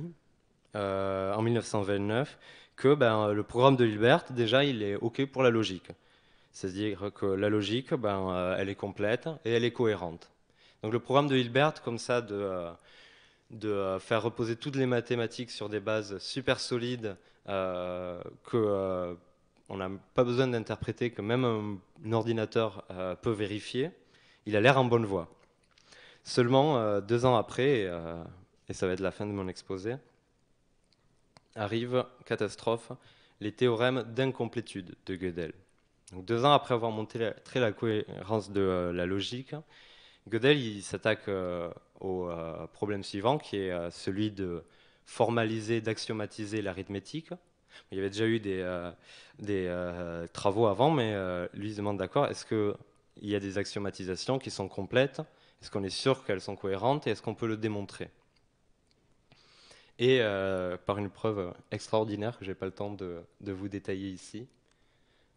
en 1929, que le programme de Hilbert, déjà, il est OK pour la logique. C'est-à-dire que la logique, elle est complète et elle est cohérente. Donc le programme de Hilbert, comme ça, de faire reposer toutes les mathématiques sur des bases super solides, on n'a pas besoin d'interpréter, que même un ordinateur peut vérifier, il a l'air en bonne voie. Seulement, 2 ans après, et ça va être la fin de mon exposé, arrive, catastrophe, les théorèmes d'incomplétude de Gödel. Donc 2 ans après avoir montré la cohérence de la logique, Gödel il s'attaque au problème suivant, qui est celui de formaliser, d'axiomatiser l'arithmétique. Il y avait déjà eu des travaux avant, mais lui se demande d'accord, est-ce qu'il y a des axiomatisations qui sont complètes? Est-ce qu'on est sûr qu'elles sont cohérentes et est-ce qu'on peut le démontrer? Et par une preuve extraordinaire que je n'ai pas le temps de vous détailler ici,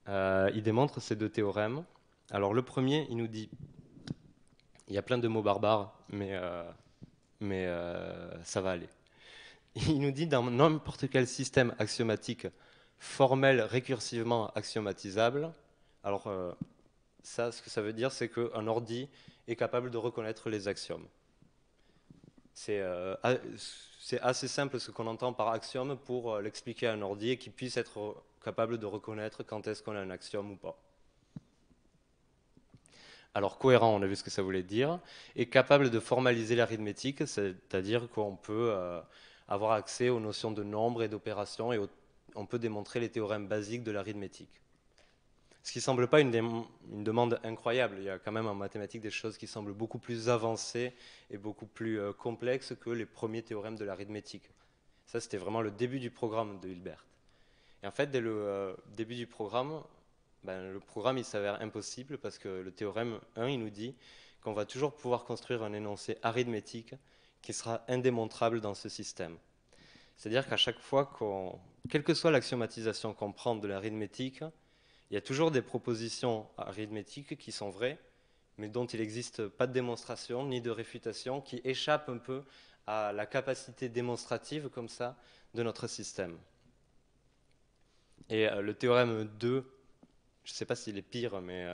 il démontre ces deux théorèmes. Alors le premier, il nous dit, il y a plein de mots barbares, mais ça va aller. Il nous dit dans n'importe quel système axiomatique formel récursivement axiomatisable, alors ça, ce que ça veut dire, c'est qu'un ordi est capable de reconnaître les axiomes. C'est assez simple ce qu'on entend par axiome pour l'expliquer à un ordi et qu'il puisse être capable de reconnaître quand est-ce qu'on a un axiome ou pas. Alors cohérent, on a vu ce que ça voulait dire, et capable de formaliser l'arithmétique, c'est-à-dire qu'on peut avoir accès aux notions de nombre et d'opération et on peut démontrer les théorèmes basiques de l'arithmétique. Ce qui ne semble pas une demande incroyable. Il y a quand même en mathématiques des choses qui semblent beaucoup plus avancées et beaucoup plus complexes que les premiers théorèmes de l'arithmétique. Ça, c'était vraiment le début du programme de Hilbert. Et en fait, dès le début du programme, le programme il s'avère impossible parce que le théorème 1, il nous dit qu'on va toujours pouvoir construire un énoncé arithmétique qui sera indémontrable dans ce système. C'est-à-dire qu'à chaque fois quelle que soit l'axiomatisation qu'on prend de l'arithmétique, il y a toujours des propositions arithmétiques qui sont vraies, mais dont il n'existe pas de démonstration ni de réfutation, qui échappent un peu à la capacité démonstrative comme ça de notre système. Et le théorème 2, je ne sais pas s'il est pire, mais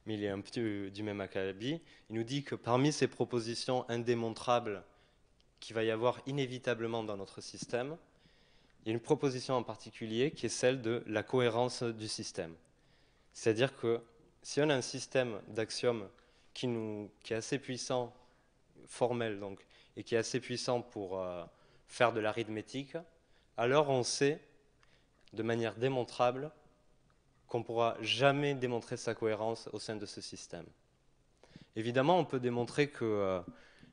il est un peu du même acabit. Il nous dit que parmi ces propositions indémontrables qu'il va y avoir inévitablement dans notre système, il y a une proposition en particulier qui est celle de la cohérence du système. C'est-à-dire que si on a un système d'axiomes qui est assez puissant, formel donc, et qui est assez puissant pour faire de l'arithmétique, alors on sait de manière démontrable qu'on ne pourra jamais démontrer sa cohérence au sein de ce système. Évidemment, on peut démontrer que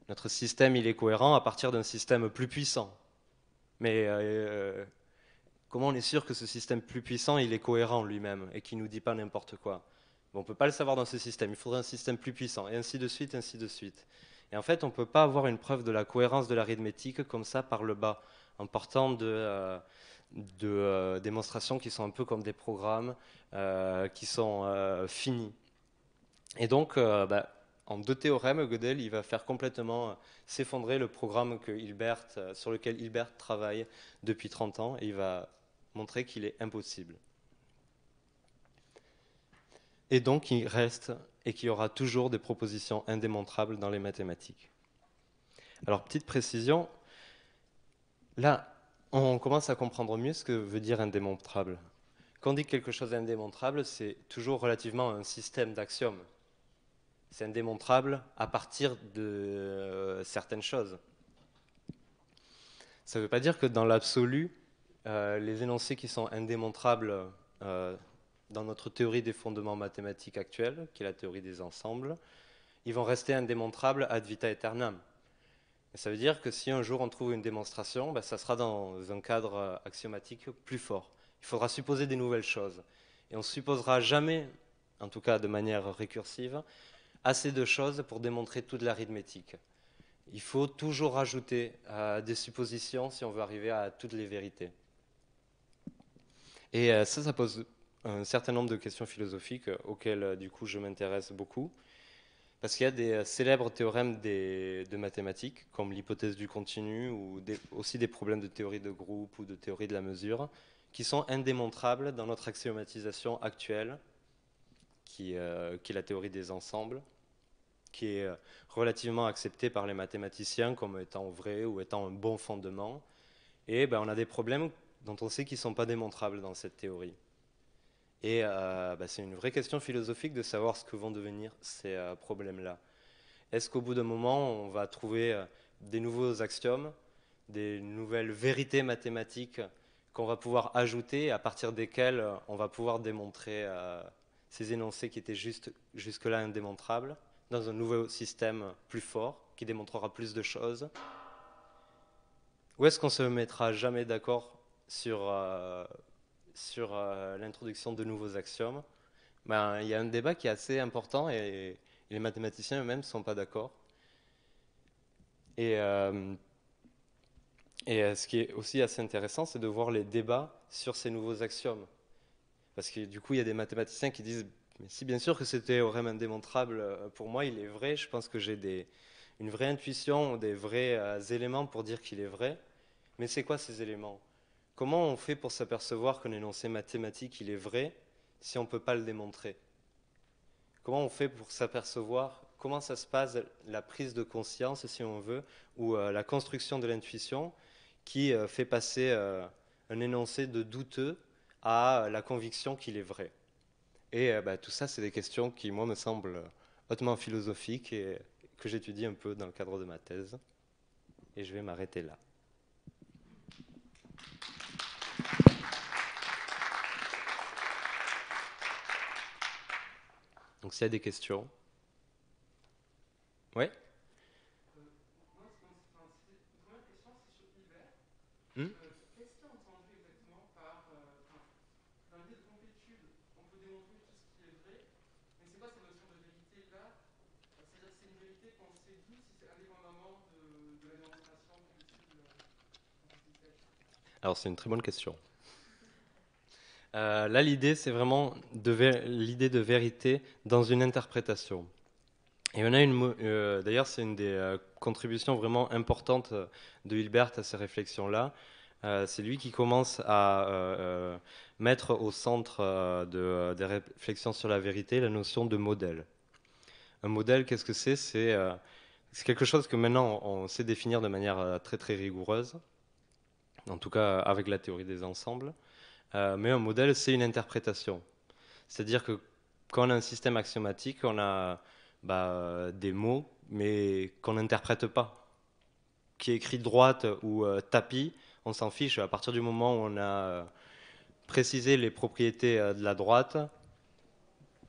notre système il est cohérent à partir d'un système plus puissant. Mais comment on est sûr que ce système plus puissant il est cohérent lui-même et qu'il ne nous dit pas n'importe quoi? On ne peut pas le savoir dans ce système, il faudrait un système plus puissant, et ainsi de suite, ainsi de suite. Et en fait, on ne peut pas avoir une preuve de la cohérence de l'arithmétique comme ça par le bas, en partant de démonstrations qui sont un peu comme des programmes qui sont finis. Et donc, en deux théorèmes, Gödel il va faire complètement s'effondrer le programme sur lequel Hilbert travaille depuis 30 ans, et il va montrer qu'il est impossible. Et donc, il reste et qu'il y aura toujours des propositions indémontrables dans les mathématiques. Alors, petite précision, là, on commence à comprendre mieux ce que veut dire indémontrable. Quand on dit que quelque chose est indémontrable, c'est toujours relativement à un système d'axiomes. C'est indémontrable à partir de certaines choses. Ça ne veut pas dire que dans l'absolu, les énoncés qui sont indémontrables dans notre théorie des fondements mathématiques actuelle, qui est la théorie des ensembles, ils vont rester indémontrables ad vita aeternam. Et ça veut dire que si un jour on trouve une démonstration, ça sera dans un cadre axiomatique plus fort. Il faudra supposer des nouvelles choses. Et on ne supposera jamais, en tout cas de manière récursive, assez de choses pour démontrer toute l'arithmétique. Il faut toujours rajouter des suppositions si on veut arriver à toutes les vérités. Et ça pose un certain nombre de questions philosophiques auxquelles du coup je m'intéresse beaucoup, parce qu'il y a des célèbres théorèmes de mathématiques, comme l'hypothèse du continu, ou aussi des problèmes de théorie de groupe ou de théorie de la mesure, qui sont indémontrables dans notre axiomatisation actuelle, qui est la théorie des ensembles, qui est relativement acceptée par les mathématiciens comme étant vrai ou étant un bon fondement. Et on a des problèmes dont on sait qu'ils ne sont pas démontrables dans cette théorie. Et c'est une vraie question philosophique de savoir ce que vont devenir ces problèmes-là. Est-ce qu'au bout d'un moment, on va trouver des nouveaux axiomes, des nouvelles vérités mathématiques qu'on va pouvoir ajouter, à partir desquelles on va pouvoir démontrer ces énoncés qui étaient jusque-là indémontrables, dans un nouveau système plus fort, qui démontrera plus de choses? Ou est-ce qu'on ne se mettra jamais d'accord sur l'introduction de nouveaux axiomes? Il y a un débat qui est assez important et les mathématiciens eux-mêmes ne sont pas d'accord. Et ce qui est aussi assez intéressant, c'est de voir les débats sur ces nouveaux axiomes. Parce que du coup, il y a des mathématiciens qui disent, mais si bien sûr que ce théorème indémontrable, pour moi, il est vrai, je pense que j'ai une vraie intuition, des vrais éléments pour dire qu'il est vrai. Mais c'est quoi ces éléments? Comment on fait pour s'apercevoir qu'un énoncé mathématique, il est vrai, si on ne peut pas le démontrer? Comment on fait pour s'apercevoir, comment ça se passe la prise de conscience, si on veut, ou la construction de l'intuition qui fait passer un énoncé de douteux à la conviction qu'il est vrai? Et bah, tout ça, c'est des questions qui, moi, me semblent hautement philosophiques et que j'étudie un peu dans le cadre de ma thèse. Et je vais m'arrêter là. Donc, s'il y a des questions. Oui. Hmm. Qu'est-ce qui est entendu exactement par, dans l'idée de complétude, on peut démontrer tout ce qui est vrai, mais c'est quoi cette notion de vérité là? C'est-à-dire que c'est une vérité qu'on sait d'où, si c'est indépendamment de la démonstration possible artificielle. Alors, c'est une très bonne question. Là, l'idée, c'est vraiment l'idée de vérité dans une interprétation. Et on a d'ailleurs, c'est une des contributions vraiment importantes de Hilbert à ces réflexions-là. C'est lui qui commence à mettre au centre des réflexions sur la vérité la notion de modèle. Un modèle, qu'est-ce que c'est? C'est quelque chose que maintenant on sait définir de manière très très rigoureuse, en tout cas avec la théorie des ensembles. Mais un modèle, c'est une interprétation. C'est-à-dire que quand on a un système axiomatique, on a des mots, mais qu'on n'interprète pas. Qui est écrit droite ou tapis, on s'en fiche. À partir du moment où on a précisé les propriétés de la droite,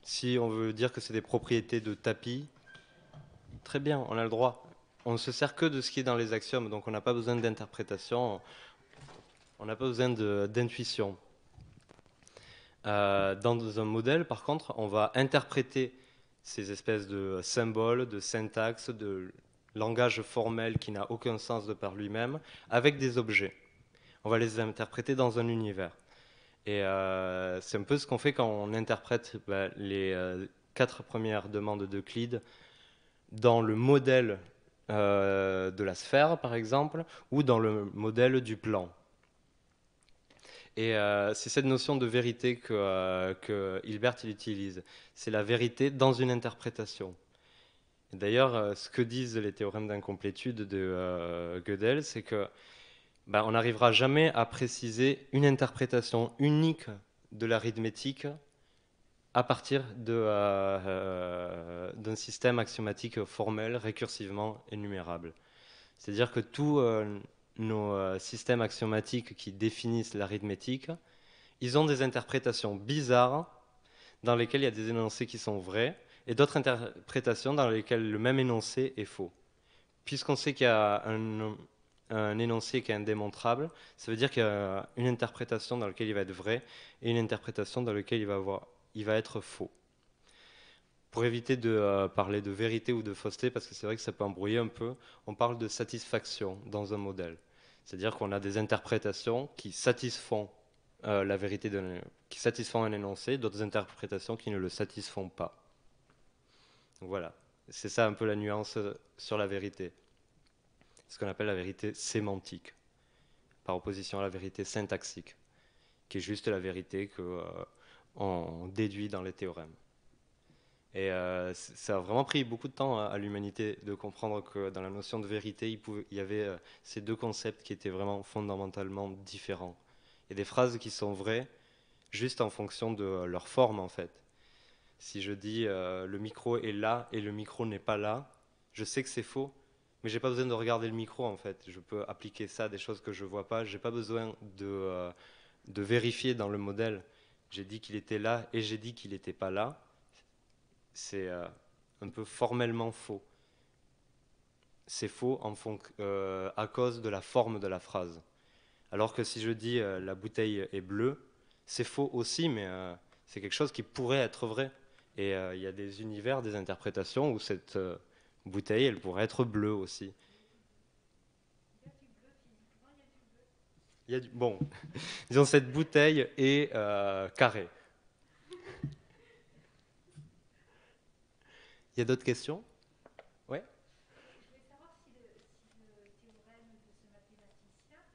si on veut dire que c'est des propriétés de tapis, très bien, on a le droit. On ne se sert que de ce qui est dans les axiomes, donc on n'a pas besoin d'interprétation, on n'a pas besoin d'intuition. Dans un modèle, par contre, on va interpréter ces espèces de symboles, de syntaxe, de langage formel qui n'a aucun sens de par lui-même, avec des objets. On va les interpréter dans un univers. Et c'est un peu ce qu'on fait quand on interprète les 4 premières demandes d'Euclide dans le modèle de la sphère, par exemple, ou dans le modèle du plan. Et c'est cette notion de vérité que Hilbert il utilise. C'est la vérité dans une interprétation. D'ailleurs, ce que disent les théorèmes d'incomplétude de Gödel, c'est que on n'arrivera jamais à préciser une interprétation unique de l'arithmétique à partir d'un système axiomatique formel, récursivement énumérable. C'est-à-dire que tous nos systèmes axiomatiques qui définissent l'arithmétique, ils ont des interprétations bizarres dans lesquelles il y a des énoncés qui sont vrais et d'autres interprétations dans lesquelles le même énoncé est faux. Puisqu'on sait qu'il y a un énoncé qui est indémontrable, ça veut dire qu'il y a une interprétation dans laquelle il va être vrai et une interprétation dans laquelle il va être faux. Pour éviter de parler de vérité ou de fausseté, parce que c'est vrai que ça peut embrouiller un peu, on parle de satisfaction dans un modèle. C'est-à-dire qu'on a des interprétations qui satisfont la vérité, qui satisfont un énoncé, d'autres interprétations qui ne le satisfont pas. Donc voilà, c'est ça un peu la nuance sur la vérité. Ce qu'on appelle la vérité sémantique, par opposition à la vérité syntaxique, qui est juste la vérité qu'on déduit dans les théorèmes. Et ça a vraiment pris beaucoup de temps à l'humanité de comprendre que dans la notion de vérité, il y avait ces deux concepts qui étaient vraiment fondamentalement différents. Il y a des phrases qui sont vraies juste en fonction de leur forme, en fait. Si je dis le micro est là et le micro n'est pas là, je sais que c'est faux, mais j'ai pas besoin de regarder le micro, en fait. Je peux appliquer ça à des choses que je vois pas. J'ai pas besoin de vérifier dans le modèle. J'ai dit qu'il était là et j'ai dit qu'il n'était pas là. C'est un peu formellement faux. C'est faux à cause de la forme de la phrase. Alors que si je dis la bouteille est bleue, c'est faux aussi, mais c'est quelque chose qui pourrait être vrai. Et il y a des univers, des interprétations où cette bouteille, elle pourrait être bleue aussi. Bon, disons cette bouteille est carrée. Il y a d'autres questions? Ouais. Je voulais savoir si le théorème de ce mathématicien,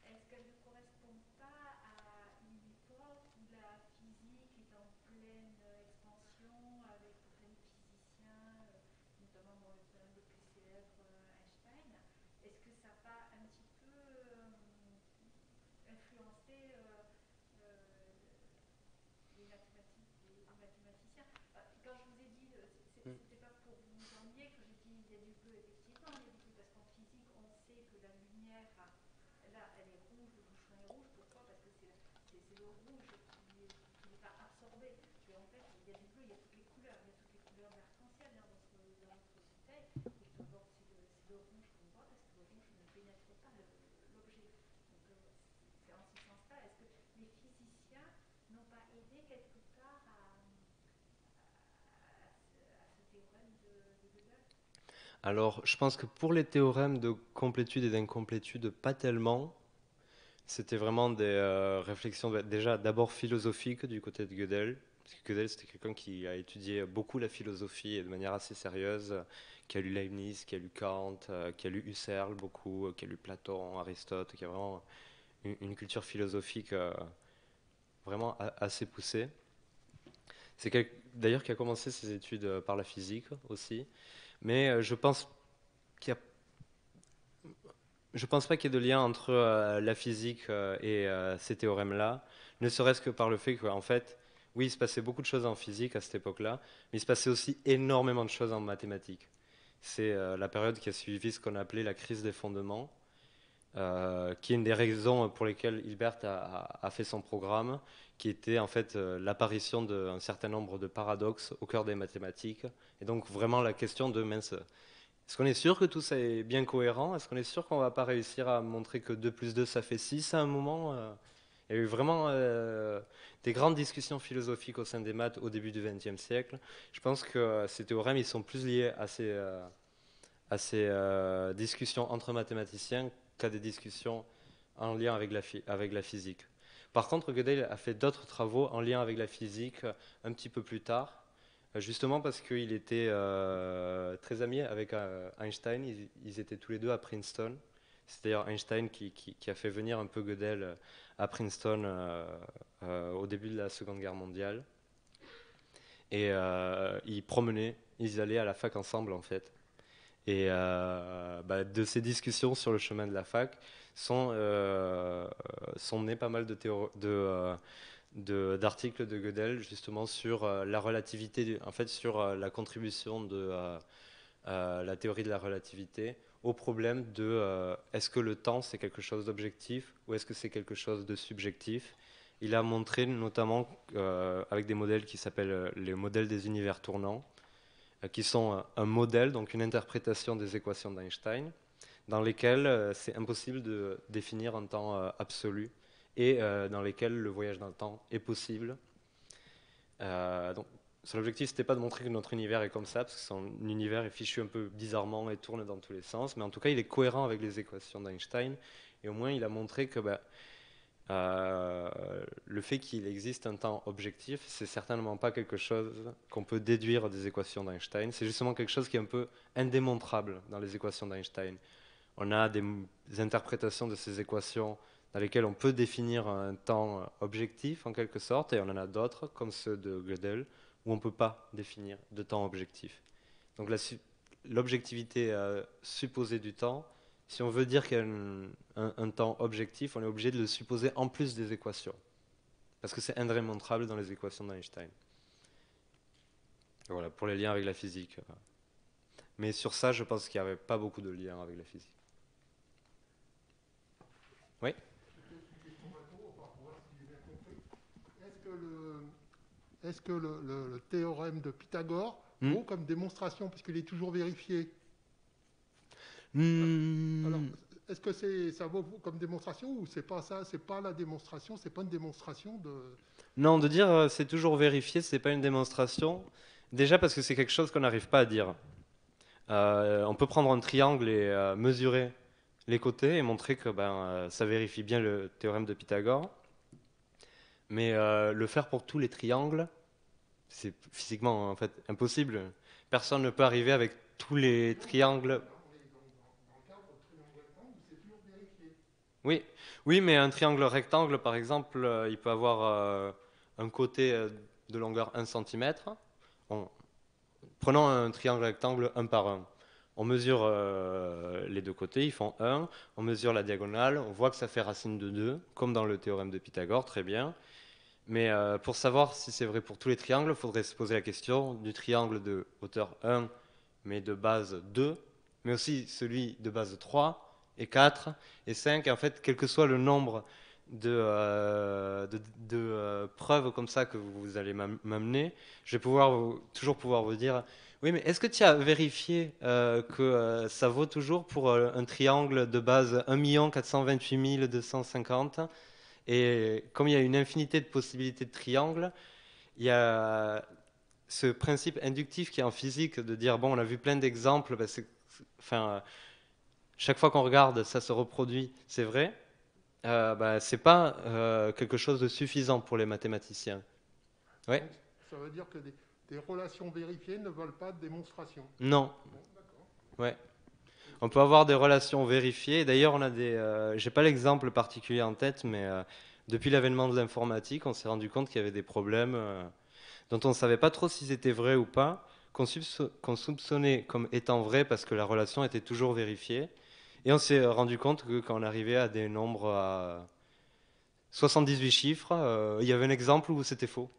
est-ce qu'elle ne correspond pas à une époque où la physique est en pleine expansion avec plein de physiciens, notamment bon, le plus célèbre Einstein. Est-ce que ça n'a pas un petit peu influencé les mathématiques, les mathématiciens? Quand je vous ai dit, c'était pas pour vous ennuyer que j'ai dit il y a du bleu, effectivement, il y a du bleu, parce qu'en physique, on sait que la lumière, là, elle est rouge, le bouchon est rouge. Pourquoi? Parce que c'est le rouge qui n'est pas absorbé. Et en fait, il y a du bleu, il y a toutes les couleurs, il y a toutes les couleurs d'arc-en-ciel dans notre bouteille. Et d'abord, c'est le rouge qu'on voit, parce que le rouge ne pénètre pas l'objet. Donc, c'est en ce sens-là. Est-ce que les physiciens n'ont pas aidé quelque part à ce théorème de Gödel? Alors, je pense que pour les théorèmes de complétude et d'incomplétude, pas tellement. C'était vraiment des réflexions déjà d'abord philosophiques du côté de Gödel. Parce que Gödel, c'était quelqu'un qui a étudié beaucoup la philosophie et de manière assez sérieuse, qui a lu Leibniz, qui a lu Kant, qui a lu Husserl beaucoup, qui a lu Platon, Aristote, qui a vraiment une culture philosophique vraiment assez poussée. C'est d'ailleurs qui a commencé ses études par la physique aussi. Mais je pense qu'il y a Je pense pas qu'il y ait de lien entre la physique et ces théorèmes-là, ne serait-ce que par le fait qu'en fait, oui, il se passait beaucoup de choses en physique à cette époque-là, mais il se passait aussi énormément de choses en mathématiques. C'est la période qui a suivi ce qu'on appelait la crise des fondements, qui est une des raisons pour lesquelles Hilbert a fait son programme, qui était en fait l'apparition d'un certain nombre de paradoxes au cœur des mathématiques, et donc vraiment la question de mince. Est-ce qu'on est sûr que tout ça est bien cohérent? Est-ce qu'on est sûr qu'on ne va pas réussir à montrer que 2 plus 2 ça fait 6 à un moment? Il y a eu vraiment des grandes discussions philosophiques au sein des maths au début du XXe siècle. Je pense que ces théorèmes ils sont plus liés à ces discussions entre mathématiciens qu'à des discussions en lien avec la physique. Par contre, Gödel a fait d'autres travaux en lien avec la physique un petit peu plus tard. Justement parce qu'il était très ami avec Einstein, ils étaient tous les deux à Princeton. C'est d'ailleurs Einstein qui a fait venir un peu Gödel à Princeton au début de la Seconde Guerre mondiale. Et ils allaient à la fac ensemble en fait. Et de ces discussions sur le chemin de la fac sont nées pas mal d'articles de Gödel justement sur la relativité, en fait sur la contribution de la théorie de la relativité au problème de est-ce que le temps c'est quelque chose d'objectif ou est-ce que c'est quelque chose de subjectif. Il a montré notamment avec des modèles qui s'appellent les modèles des univers tournants, qui sont un modèle, donc une interprétation des équations d'Einstein, dans lesquelles c'est impossible de définir un temps absolu et dans lesquels le voyage dans le temps est possible. Donc, son objectif, c'était pas de montrer que notre univers est comme ça, parce que son univers est fichu un peu bizarrement et tourne dans tous les sens, mais en tout cas, il est cohérent avec les équations d'Einstein, et au moins, il a montré que le fait qu'il existe un temps objectif, c'est certainement pas quelque chose qu'on peut déduire des équations d'Einstein, c'est justement quelque chose qui est un peu indémontrable dans les équations d'Einstein. On a des interprétations de ces équations dans lesquelles on peut définir un temps objectif en quelque sorte, et on en a d'autres, comme ceux de Gödel, où on ne peut pas définir de temps objectif. Donc l'objectivité supposée du temps, si on veut dire qu'il y a un temps objectif, on est obligé de le supposer en plus des équations, parce que c'est indémontrable dans les équations d'Einstein. Voilà, pour les liens avec la physique. Mais sur ça, je pense qu'il n'y avait pas beaucoup de liens avec la physique. Oui. Est-ce que le théorème de Pythagore vaut comme démonstration, puisqu'il est toujours vérifié? Alors, est-ce que ça vaut comme démonstration ou c'est pas ça, c'est pas la démonstration, c'est pas une démonstration de... Non, de dire c'est toujours vérifié, c'est pas une démonstration. Déjà parce que c'est quelque chose qu'on n'arrive pas à dire. On peut prendre un triangle et mesurer les côtés et montrer que ça vérifie bien le théorème de Pythagore. Mais le faire pour tous les triangles, c'est physiquement en fait impossible. Personne ne peut arriver avec tous les triangles. Oui, oui, mais un triangle rectangle, par exemple, il peut avoir un côté de longueur 1 cm. Prenons un triangle rectangle 1 par 1. On mesure les deux côtés, ils font 1. On mesure la diagonale, on voit que ça fait racine de 2, comme dans le théorème de Pythagore, très bien. Mais pour savoir si c'est vrai pour tous les triangles, il faudrait se poser la question du triangle de hauteur 1, mais de base 2, mais aussi celui de base 3 et 4 et 5. Et en fait, quel que soit le nombre de preuves comme ça que vous allez m'amener, je vais toujours pouvoir vous dire, oui, mais est-ce que tu as vérifié que ça vaut toujours pour un triangle de base 1 428 250? Et comme il y a une infinité de possibilités de triangles, il y a ce principe inductif qui est en physique de dire, bon, on a vu plein d'exemples, enfin, chaque fois qu'on regarde, ça se reproduit, c'est vrai. C'est pas quelque chose de suffisant pour les mathématiciens. Ouais. Donc, ça veut dire que des relations vérifiées ne veulent pas de démonstration. Non. Bon, d'accord. Ouais. On peut avoir des relations vérifiées. D'ailleurs, on a j'ai pas l'exemple particulier en tête, mais depuis l'avènement de l'informatique, on s'est rendu compte qu'il y avait des problèmes dont on ne savait pas trop si c'était vrai ou pas, qu'on soupçonnait comme étant vrai parce que la relation était toujours vérifiée. Et on s'est rendu compte que quand on arrivait à des nombres à 78 chiffres, il y avait un exemple où c'était faux.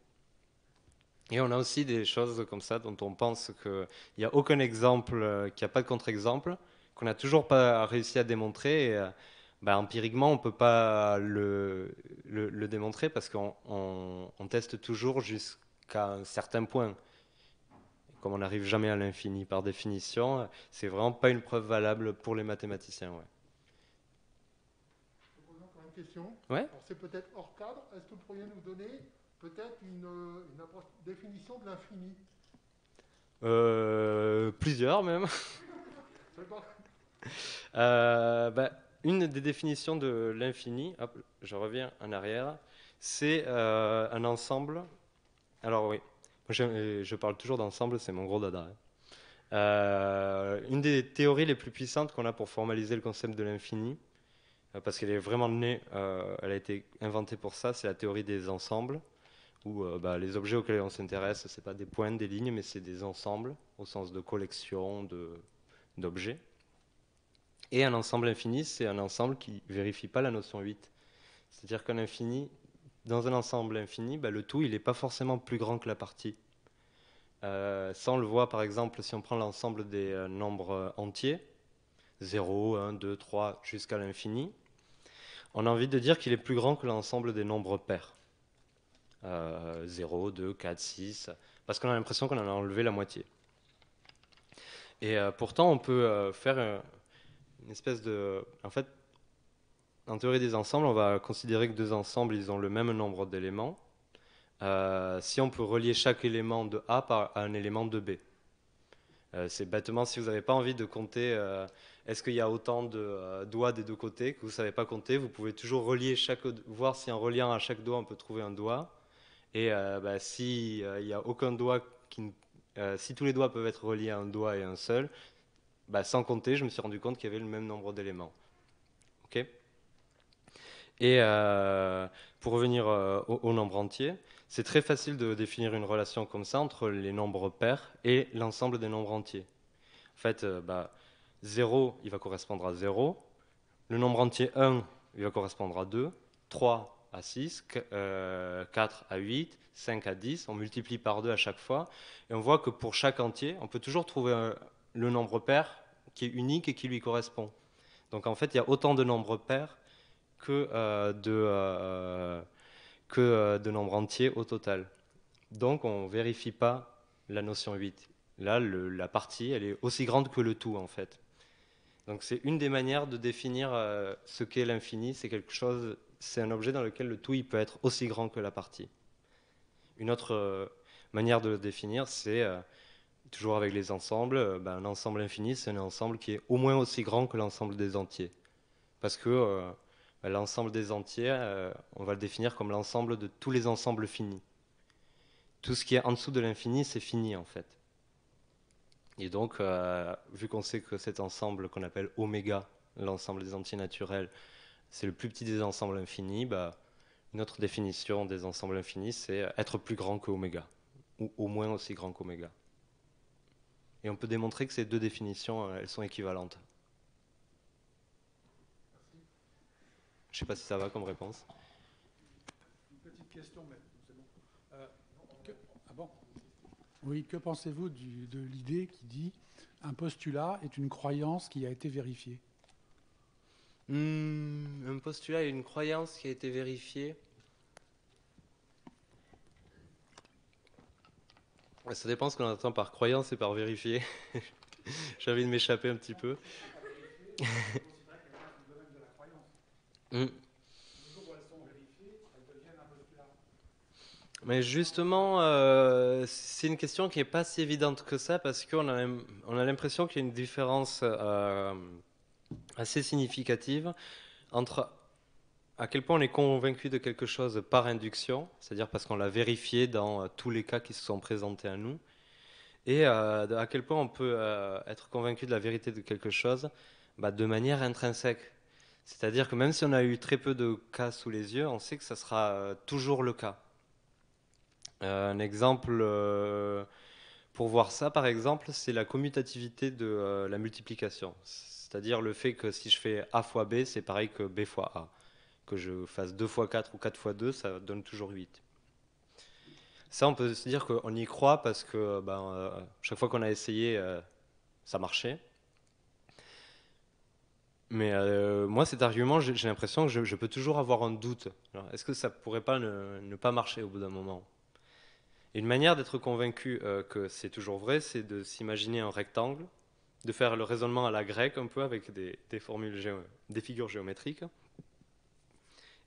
Et on a aussi des choses comme ça dont on pense qu'il n'y a aucun exemple, qu'il n'y a pas de contre-exemple, qu'on n'a toujours pas réussi à démontrer. Et, empiriquement, on ne peut pas le démontrer parce qu'on teste toujours jusqu'à un certain point. Comme on n'arrive jamais à l'infini par définition, c'est vraiment pas une preuve valable pour les mathématiciens. Ouais. Je pose encore une question. Ouais. Alors, c'est peut-être hors cadre. Est-ce que vous pourriez nous donner peut-être une définition de l'infini? Plusieurs même. C'est pas- Une des définitions de l'infini, hop, je reviens en arrière, c'est un ensemble. Alors oui, je parle toujours d'ensemble, c'est mon gros dada. Hein. Une des théories les plus puissantes qu'on a pour formaliser le concept de l'infini, parce qu'elle est vraiment née, elle a été inventée pour ça, c'est la théorie des ensembles, où les objets auxquels on s'intéresse, c'est pas des points, des lignes, mais c'est des ensembles, au sens de collection d'objets. Et un ensemble infini, c'est un ensemble qui ne vérifie pas la notion 8. C'est-à-dire qu'un infini, dans un ensemble infini, le tout, il n'est pas forcément plus grand que la partie. Ça, on le voit par exemple si on prend l'ensemble des nombres entiers, 0, 1, 2, 3, jusqu'à l'infini, on a envie de dire qu'il est plus grand que l'ensemble des nombres pairs. 0, 2, 4, 6, parce qu'on a l'impression qu'on en a enlevé la moitié. Et pourtant, on peut faire une espèce de... En fait, en théorie des ensembles, on va considérer que deux ensembles, ils ont le même nombre d'éléments. Si on peut relier chaque élément de A à un élément de B. C'est bêtement, si vous n'avez pas envie de compter, est-ce qu'il y a autant de doigts des deux côtés que vous ne savez pas compter, vous pouvez toujours relier voir si en reliant à chaque doigt, on peut trouver un doigt. Et si il n'y a aucun doigt si tous les doigts peuvent être reliés à un doigt et un seul, sans compter, je me suis rendu compte qu'il y avait le même nombre d'éléments. Ok ? Et pour revenir au nombre entier, c'est très facile de définir une relation comme ça entre les nombres pairs et l'ensemble des nombres entiers. En fait, 0, il va correspondre à 0. Le nombre entier 1, il va correspondre à 2. 3 à 6, 4 à 8, 5 à 10. On multiplie par 2 à chaque fois. Et on voit que pour chaque entier, on peut toujours trouver le nombre pair qui est unique et qui lui correspond. Donc en fait, il y a autant de nombres pairs que de nombres entiers au total. Donc on ne vérifie pas la notion 8. Là, la partie, elle est aussi grande que le tout, en fait. Donc c'est une des manières de définir ce qu'est l'infini. C'est un objet dans lequel le tout il peut être aussi grand que la partie. Une autre manière de le définir, c'est toujours avec les ensembles. Un ensemble infini, c'est un ensemble qui est au moins aussi grand que l'ensemble des entiers. Parce que l'ensemble des entiers, on va le définir comme l'ensemble de tous les ensembles finis. tout ce qui est en dessous de l'infini, c'est fini en fait. Et donc, vu qu'on sait que cet ensemble qu'on appelle oméga, l'ensemble des entiers naturels, c'est le plus petit des ensembles infinis, bah, une autre définition des ensembles infinis, c'est être plus grand que oméga, ou au moins aussi grand qu'oméga. Et on peut démontrer que ces deux définitions, elles sont équivalentes. Je ne sais pas si ça va comme réponse. Une petite question, mais c'est bon. Ah bon? Oui, que pensez-vous de l'idée qui dit un postulat est une croyance qui a été vérifiée? Un postulat et une croyance qui a été vérifiée. Ça dépend ce qu'on entend par croyance et par vérifier. J'ai envie de m'échapper un petit peu. Mais justement, c'est une question qui n'est pas si évidente que ça parce qu'on a l'impression qu'il y a une différence assez significative entre à quel point on est convaincu de quelque chose par induction, c'est-à-dire parce qu'on l'a vérifié dans tous les cas qui se sont présentés à nous, et à quel point on peut être convaincu de la vérité de quelque chose de manière intrinsèque. C'est-à-dire que même si on a eu très peu de cas sous les yeux, on sait que ça sera toujours le cas. Un exemple pour voir ça, par exemple, c'est la commutativité de la multiplication. C'est-à-dire le fait que si je fais A fois B, c'est pareil que B fois A. Que je fasse 2 fois 4 ou 4 fois 2, ça donne toujours 8. Ça, on peut se dire qu'on y croit parce que chaque fois qu'on a essayé, ça marchait. Mais moi, cet argument, j'ai l'impression que je peux toujours avoir un doute. Est-ce que ça pourrait pas ne pas marcher au bout d'un moment? Et une manière d'être convaincu que c'est toujours vrai, c'est de s'imaginer un rectangle, de faire le raisonnement à la grecque un peu avec des figures géométriques,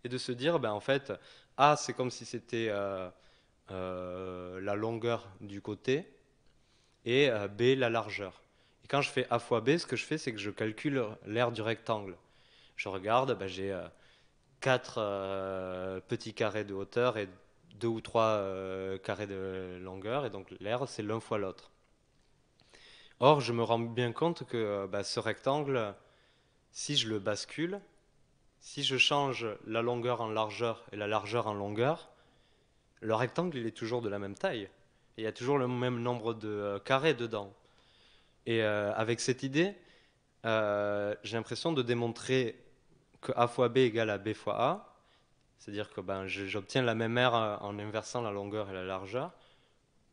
et de se dire, en fait, A, c'est comme si c'était la longueur du côté, et B, la largeur. Et quand je fais A fois B, ce que je fais, c'est que je calcule l'aire du rectangle. Je regarde, j'ai 4 petits carrés de hauteur et 2 ou 3 carrés de longueur, et donc l'aire, c'est l'un fois l'autre. Or, je me rends bien compte que ce rectangle, si je le bascule, si je change la longueur en largeur et la largeur en longueur, le rectangle, il est toujours de la même taille. Et il y a toujours le même nombre de carrés dedans. Et avec cette idée, j'ai l'impression de démontrer que A fois B égale à B fois A. C'est-à-dire que j'obtiens la même aire en inversant la longueur et la largeur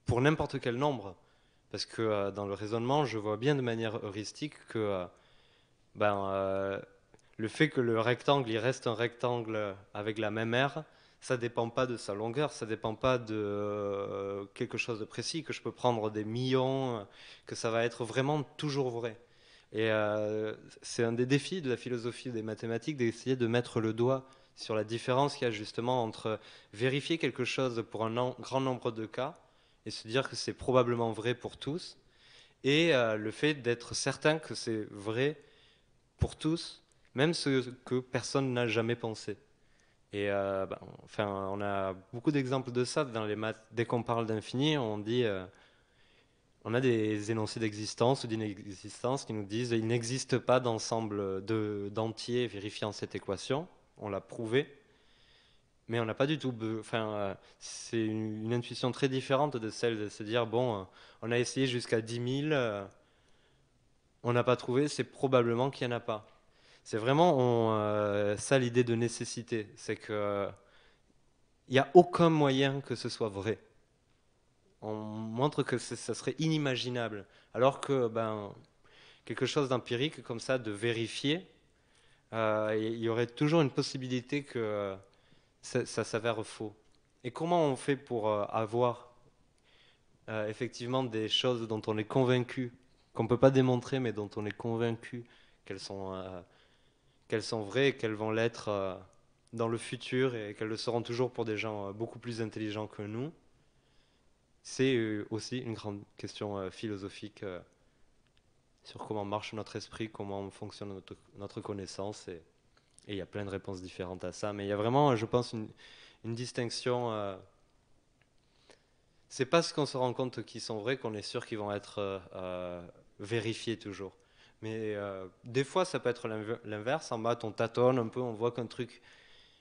pour n'importe quel nombre. Parce que dans le raisonnement, je vois bien de manière heuristique que le fait que le rectangle il reste un rectangle avec la même aire, ça ne dépend pas de sa longueur, ça ne dépend pas de quelque chose de précis, que je peux prendre des millions, que ça va être vraiment toujours vrai. Et c'est un des défis de la philosophie des mathématiques d'essayer de mettre le doigt sur la différence qu'il y a justement entre vérifier quelque chose pour un grand nombre de cas et se dire que c'est probablement vrai pour tous, et le fait d'être certain que c'est vrai pour tous, même ce que personne n'a jamais pensé. Et on a beaucoup d'exemples de ça dans les maths. Dès qu'on parle d'infini, on dit, on a des énoncés d'existence ou d'inexistence qui nous disent il n'existe pas d'ensemble d'entiers vérifiant cette équation. On l'a prouvé, mais on n'a pas du tout. C'est une intuition très différente de celle de se dire bon, on a essayé jusqu'à 10 000, on n'a pas trouvé, c'est probablement qu'il n'y en a pas. C'est vraiment ça l'idée de nécessité, c'est que il n'y a aucun moyen que ce soit vrai. On montre que ça serait inimaginable, alors que quelque chose d'empirique comme ça, de vérifier, il y aurait toujours une possibilité que ça s'avère faux. Et comment on fait pour avoir effectivement des choses dont on est convaincu, qu'on ne peut pas démontrer, mais dont on est convaincu qu'elles sont vraies et qu'elles vont l'être dans le futur et qu'elles le seront toujours pour des gens beaucoup plus intelligents que nous? C'est aussi une grande question philosophique sur comment marche notre esprit, comment fonctionne notre connaissance, et il y a plein de réponses différentes à ça. Mais il y a vraiment, je pense, une distinction. c'est parce qu'on se rend compte qu'ils sont vrais qu'on est sûr qu'ils vont être vérifiés toujours. Mais des fois, ça peut être l'inverse. En maths, on tâtonne un peu, on voit qu'un truc,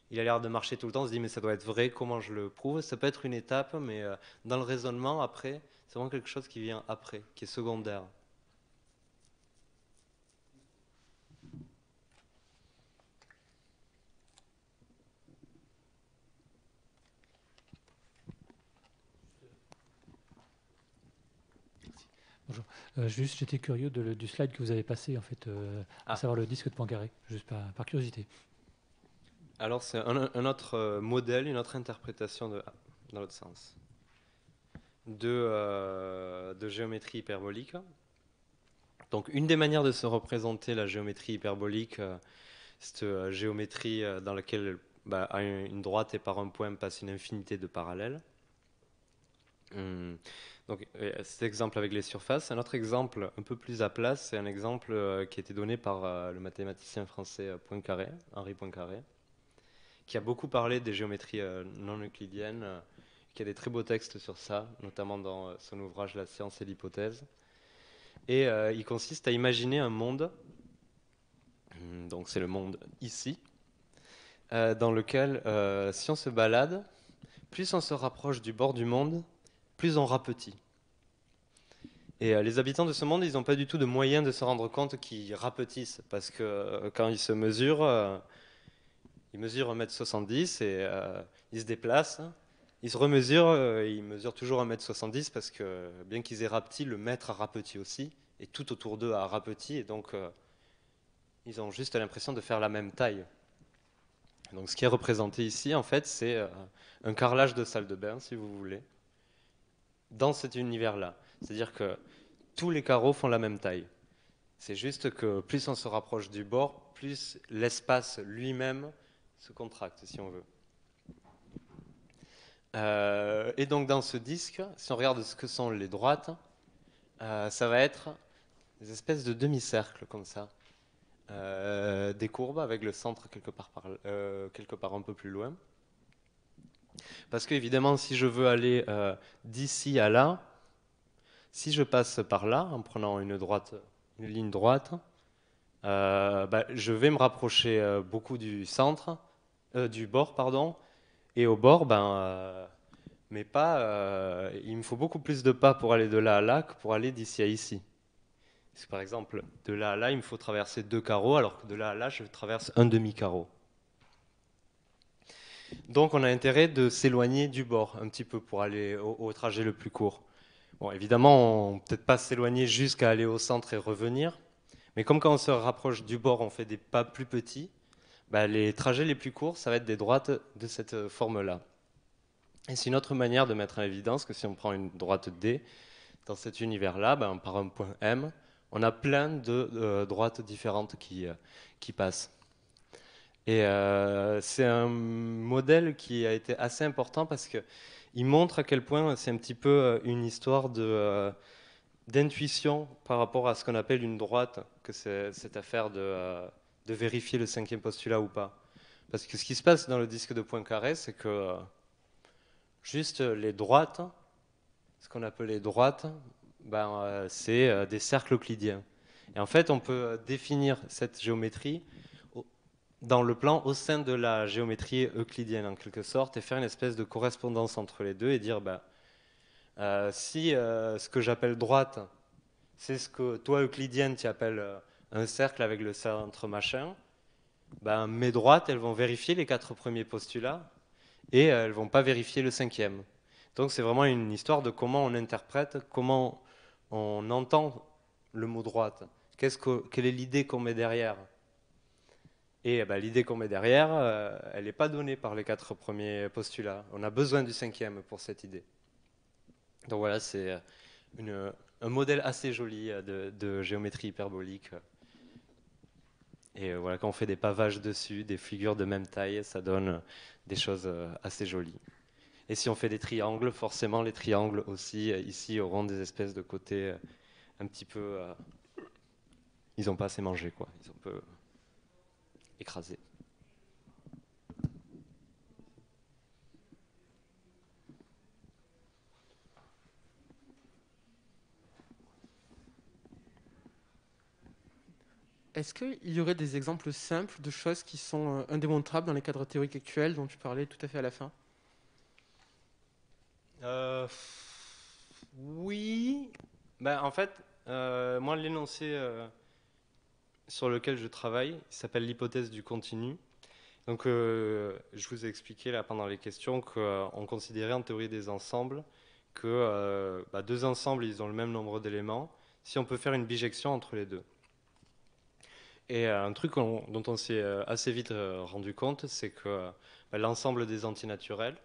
il a l'air de marcher tout le temps, on se dit mais ça doit être vrai, comment je le prouve? Ça peut être une étape, mais dans le raisonnement, après, c'est vraiment quelque chose qui vient après, qui est secondaire. Bonjour. Juste, j'étais curieux du slide que vous avez passé, en fait, à savoir le disque de Poincaré, juste par curiosité. Alors c'est un autre modèle, une autre interprétation dans l'autre sens, de géométrie hyperbolique. Donc une des manières de se représenter la géométrie hyperbolique, cette géométrie dans laquelle à une droite et par un point passe une infinité de parallèles. Donc cet exemple avec les surfaces. Un autre exemple un peu plus à plat, c'est un exemple qui a été donné par le mathématicien français Poincaré, Henri Poincaré, qui a beaucoup parlé des géométries non euclidiennes, qui a des très beaux textes sur ça, notamment dans son ouvrage La science et l'hypothèse. Et il consiste à imaginer un monde, donc c'est le monde ici, dans lequel, si on se balade, plus on se rapproche du bord du monde, plus on rapetit. Et les habitants de ce monde, ils n'ont pas du tout de moyen de se rendre compte qu'ils rapetissent, parce que quand ils se mesurent, ils mesurent 1m70 et ils se déplacent. Ils se remesurent, ils mesurent toujours 1m70 parce que bien qu'ils aient rapeti, le mètre a rapeti aussi, et tout autour d'eux a rapeti, et donc ils ont juste l'impression de faire la même taille. Donc ce qui est représenté ici, en fait, c'est un carrelage de salle de bain, si vous voulez, dans cet univers-là. C'est-à-dire que tous les carreaux font la même taille. C'est juste que plus on se rapproche du bord, plus l'espace lui-même se contracte, si on veut. Et donc dans ce disque, si on regarde ce que sont les droites, ça va être des espèces de demi-cercles comme ça. Des courbes avec le centre quelque part un peu plus loin. Parce qu'évidemment, si je veux aller d'ici à là, si je passe par là, en prenant une ligne droite, je vais me rapprocher beaucoup du centre, du bord, pardon, et au bord, mes pas, il me faut beaucoup plus de pas pour aller de là à là que pour aller d'ici à ici. Parce que, par exemple, de là à là, il me faut traverser 2 carreaux, alors que de là à là, je traverse un demi-carreau. Donc on a intérêt de s'éloigner du bord un petit peu pour aller au trajet le plus court. Bon, évidemment, on ne peut peut-être pas s'éloigner jusqu'à aller au centre et revenir, mais comme quand on se rapproche du bord, on fait des pas plus petits, les trajets les plus courts, ça va être des droites de cette forme-là. Et c'est une autre manière de mettre en évidence que si on prend une droite D, dans cet univers-là, par un point M, on a plein de droites différentes qui passent. Et c'est un modèle qui a été assez important parce qu'il montre à quel point c'est un petit peu une histoire d'intuition par rapport à ce qu'on appelle une droite, que c'est cette affaire de vérifier le 5e postulat ou pas. Parce que ce qui se passe dans le disque de Poincaré, c'est que juste les droites, ce qu'on appelle les droites, c'est des cercles euclidiens. Et en fait, on peut définir cette géométrie dans le plan au sein de la géométrie euclidienne, en quelque sorte, et faire une espèce de correspondance entre les deux et dire, si ce que j'appelle droite, c'est ce que toi, euclidienne, tu appelles un cercle avec le centre machin, mes droites, elles vont vérifier les 4 premiers postulats et elles ne vont pas vérifier le 5e. Donc c'est vraiment une histoire de comment on interprète, comment on entend le mot droite. Quelle est l'idée qu'on met derrière? Et l'idée qu'on met derrière, elle n'est pas donnée par les 4 premiers postulats. On a besoin du 5e pour cette idée. Donc voilà, c'est un modèle assez joli de géométrie hyperbolique. Et voilà, quand on fait des pavages dessus, des figures de même taille, ça donne des choses assez jolies. Et si on fait des triangles, forcément les triangles aussi, ici, auront des espèces de côtés un petit peu... ils n'ont pas assez mangé, quoi. Ils sont un peu écrasés. Est-ce qu'il y aurait des exemples simples de choses qui sont indémontrables dans les cadres théoriques actuels dont tu parlais tout à fait à la fin? Oui. Ben, en fait, moi, l'énoncé sur lequel je travaille, il s'appelle l'hypothèse du continu. Donc, je vous ai expliqué là pendant les questions qu'on considérait en théorie des ensembles que deux ensembles, ils ont le même nombre d'éléments, si on peut faire une bijection entre les deux. Et un truc dont on s'est assez vite rendu compte, c'est que l'ensemble des antinaturels,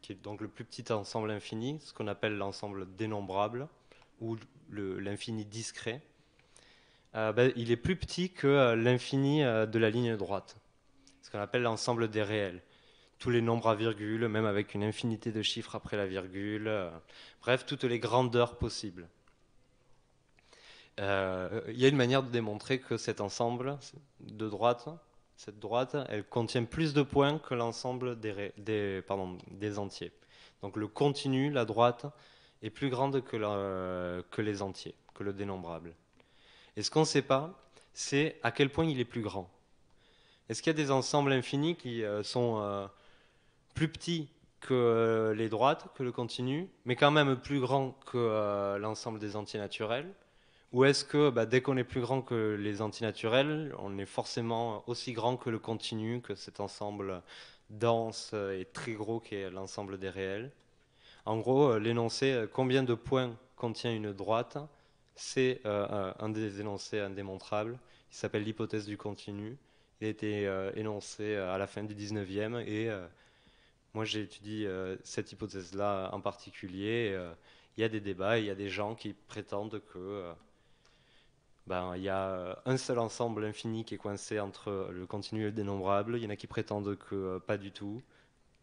qui est donc le plus petit ensemble infini, ce qu'on appelle l'ensemble dénombrable, ou l'infini discret, il est plus petit que l'infini de la ligne droite, ce qu'on appelle l'ensemble des réels. Tous les nombres à virgule, même avec une infinité de chiffres après la virgule, bref, toutes les grandeurs possibles. Il y a une manière de démontrer que cet ensemble de droite, cette droite, elle contient plus de points que l'ensemble des entiers. Donc le continu, la droite, est plus grande que les entiers, que le dénombrable. Et ce qu'on ne sait pas, c'est à quel point il est plus grand. Est-ce qu'il y a des ensembles infinis qui sont plus petits que les droites, que le continu, mais quand même plus grands que l'ensemble des entiers naturels? Ou est-ce que dès qu'on est plus grand que les antinaturels, on est forcément aussi grand que le continu, que cet ensemble dense et très gros qui est l'ensemble des réels? En gros, l'énoncé combien de points contient une droite, c'est un des énoncés indémontrables. Il s'appelle l'hypothèse du continu. Il a été énoncé à la fin du 19e et moi j'ai étudié cette hypothèse-là en particulier. Il y a des débats, il y a des gens qui prétendent que il y a un seul ensemble infini qui est coincé entre le continu et le dénombrable. Il y en a qui prétendent que pas du tout,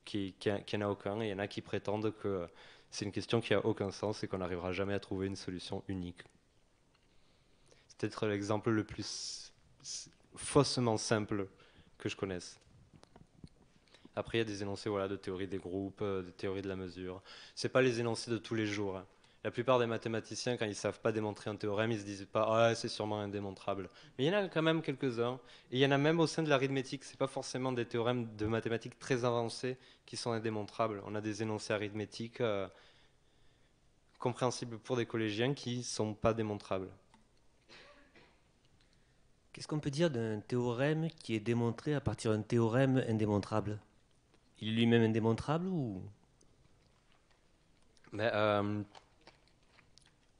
qu'il n'y en a aucun. Et il y en a qui prétendent que c'est une question qui n'a aucun sens et qu'on n'arrivera jamais à trouver une solution unique. C'est peut-être l'exemple le plus faussement simple que je connaisse. Après, il y a des énoncés de théorie des groupes, de théorie de la mesure. Ce n'est pas les énoncés de tous les jours, hein. La plupart des mathématiciens, quand ils ne savent pas démontrer un théorème, ils ne se disent pas « Ah, c'est sûrement indémontrable ». Mais il y en a quand même quelques-uns. Et il y en a même au sein de l'arithmétique. Ce n'est pas forcément des théorèmes de mathématiques très avancés qui sont indémontrables. On a des énoncés arithmétiques compréhensibles pour des collégiens qui ne sont pas démontrables. Qu'est-ce qu'on peut dire d'un théorème qui est démontré à partir d'un théorème indémontrable? Il est lui-même indémontrable ou...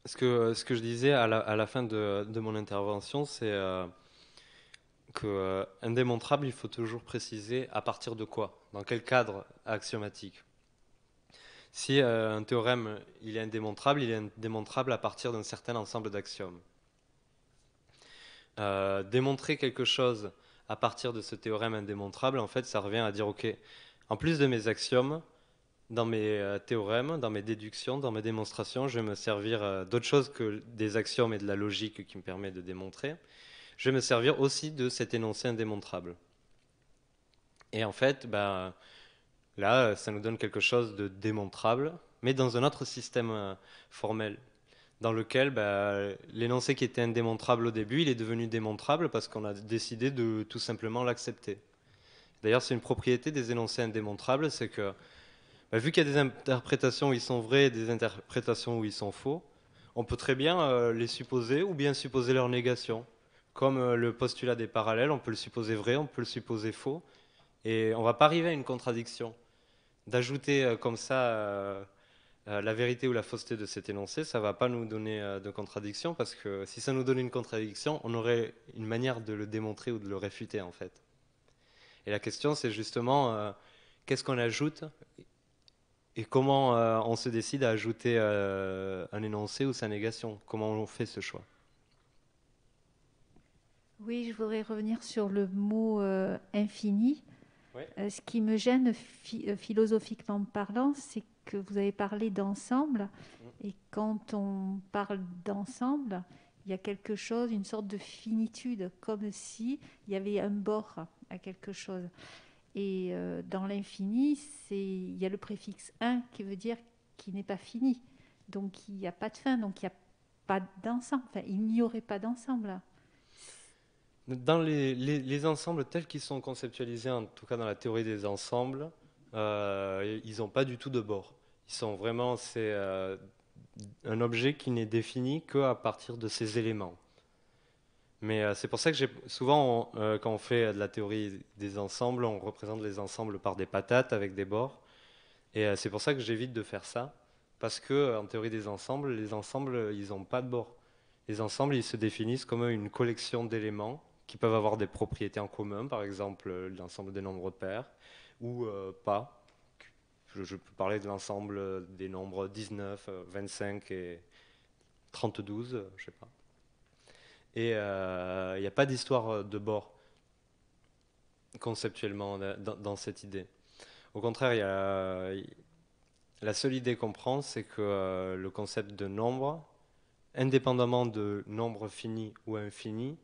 Ce que je disais à la fin de mon intervention, c'est qu'indémontrable, il faut toujours préciser à partir de quoi, dans quel cadre axiomatique. Si un théorème il est indémontrable à partir d'un certain ensemble d'axiomes. Démontrer quelque chose à partir de ce théorème indémontrable, en fait, ça revient à dire, ok, en plus de mes axiomes, dans mes théorèmes, dans mes déductions, dans mes démonstrations, je vais me servir d'autre chose que des axiomes et de la logique qui me permet de démontrer. Je vais me servir aussi de cet énoncé indémontrable. Et en fait, là, ça nous donne quelque chose de démontrable, mais dans un autre système formel, dans lequel l'énoncé qui était indémontrable au début, il est devenu démontrable parce qu'on a décidé de tout simplement l'accepter. D'ailleurs, c'est une propriété des énoncés indémontrables, c'est que vu qu'il y a des interprétations où ils sont vrais et des interprétations où ils sont faux, on peut très bien les supposer ou bien supposer leur négation. Comme le postulat des parallèles, on peut le supposer vrai, on peut le supposer faux, et on ne va pas arriver à une contradiction. D'ajouter comme ça la vérité ou la fausseté de cet énoncé, ça ne va pas nous donner de contradiction, parce que si ça nous donne une contradiction, on aurait une manière de le démontrer ou de le réfuter en fait. Et la question c'est justement qu'est-ce qu'on ajoute et comment on se décide à ajouter un énoncé ou sa négation. Comment on fait ce choix? Oui, je voudrais revenir sur le mot infini. Oui. Ce qui me gêne philosophiquement parlant, c'est que vous avez parlé d'ensemble. Et quand on parle d'ensemble, il y a quelque chose, une sorte de finitude, comme si il y avait un bord à quelque chose. Et dans l'infini, il y a le préfixe 1 qui veut dire qu'il n'est pas fini. Donc il n'y a pas de fin, donc il n'y a pas d'ensemble. Enfin, il n'y aurait pas d'ensemble. Dans les ensembles tels qu'ils sont conceptualisés, en tout cas dans la théorie des ensembles, ils n'ont pas du tout de bord. Ils sont vraiment, c'est un objet qui n'est défini qu'à partir de ses éléments. Mais c'est pour ça que souvent, quand on fait de la théorie des ensembles, on représente les ensembles par des patates avec des bords. Et c'est pour ça que j'évite de faire ça, parce que en théorie des ensembles, les ensembles, ils n'ont pas de bord. Les ensembles, ils se définissent comme une collection d'éléments qui peuvent avoir des propriétés en commun, par exemple l'ensemble des nombres pairs, ou pas. Je peux parler de l'ensemble des nombres 19, 25 et 32, je sais pas. Et il n'y a pas d'histoire de bord, conceptuellement, dans cette idée. Au contraire, la seule idée qu'on prend, c'est que le concept de nombre, indépendamment de nombre fini ou infini,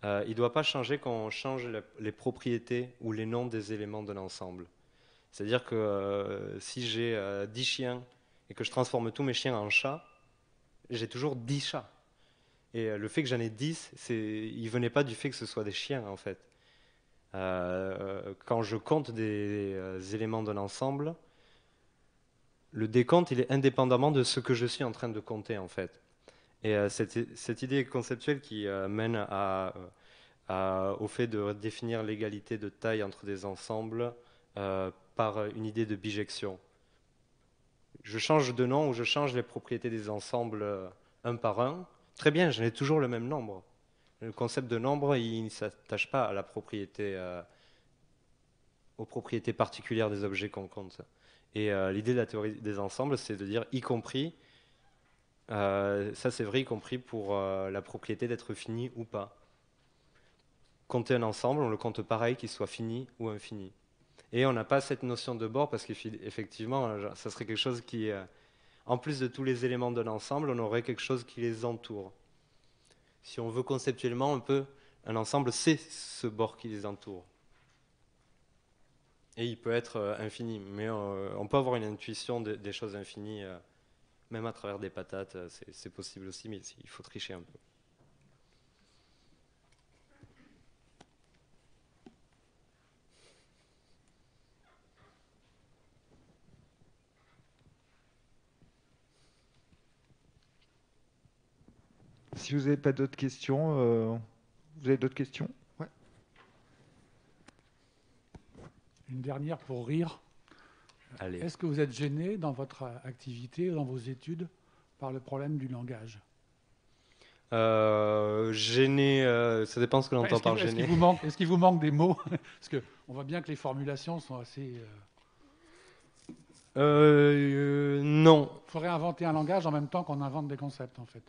il ne doit pas changer quand on change les propriétés ou les noms des éléments de l'ensemble. C'est-à-dire que si j'ai 10 chiens et que je transforme tous mes chiens en chats, j'ai toujours 10 chats. Et le fait que j'en ai 10, il ne venait pas du fait que ce soit des chiens, en fait. Quand je compte des éléments d'un ensemble, le décompte, il est indépendamment de ce que je suis en train de compter, en fait. Et cette idée conceptuelle qui mène au fait de définir l'égalité de taille entre des ensembles par une idée de bijection. Je change de nom ou je change les propriétés des ensembles un par un. Très bien, j'en ai toujours le même nombre. Le concept de nombre, il ne s'attache pas à la propriété, aux propriétés particulières des objets qu'on compte. Et l'idée de la théorie des ensembles, c'est de dire y compris, ça c'est vrai, y compris pour la propriété d'être fini ou pas. Compter un ensemble, on le compte pareil, qu'il soit fini ou infini. Et on n'a pas cette notion de bord parce qu'effectivement, ça serait quelque chose qui, en plus de tous les éléments de l'ensemble, on aurait quelque chose qui les entoure. Si on veut conceptuellement un ensemble, c'est ce bord qui les entoure. Et il peut être infini, mais on peut avoir une intuition des choses infinies, même à travers des patates, c'est possible aussi, mais il faut tricher un peu. Si vous n'avez pas d'autres questions, vous avez d'autres questions? Ouais. Une dernière pour rire. Allez. Est-ce que vous êtes gêné dans votre activité, dans vos études, par le problème du langage? Gêné, ça dépend ce que l'on entend par gêné. Est-ce qu'il vous manque des mots? Parce qu'on voit bien que les formulations sont assez... Non. Il faudrait inventer un langage en même temps qu'on invente des concepts, en fait,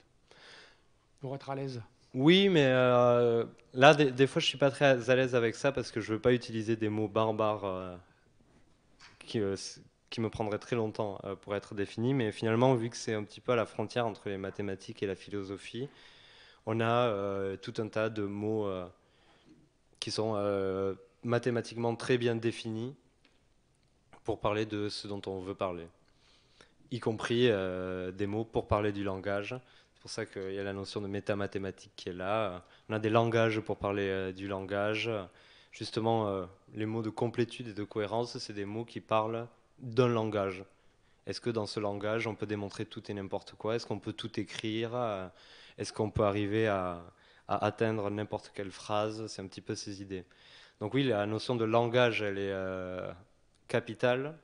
pour être à l'aise. Oui, mais là, des fois, je ne suis pas très à l'aise avec ça parce que je ne veux pas utiliser des mots barbares qui me prendraient très longtemps pour être définis. Mais finalement, vu que c'est un petit peu à la frontière entre les mathématiques et la philosophie, on a tout un tas de mots qui sont mathématiquement très bien définis pour parler de ce dont on veut parler, y compris des mots pour parler du langage. C'est pour ça qu'il y a la notion de métamathématique qui est là. On a des langages pour parler du langage. Justement, les mots de complétude et de cohérence, c'est des mots qui parlent d'un langage. Est-ce que dans ce langage, on peut démontrer tout et n'importe quoi? Est-ce qu'on peut tout écrire? Est-ce qu'on peut arriver à atteindre n'importe quelle phrase? C'est un petit peu ces idées. Donc oui, la notion de langage, elle est capitale,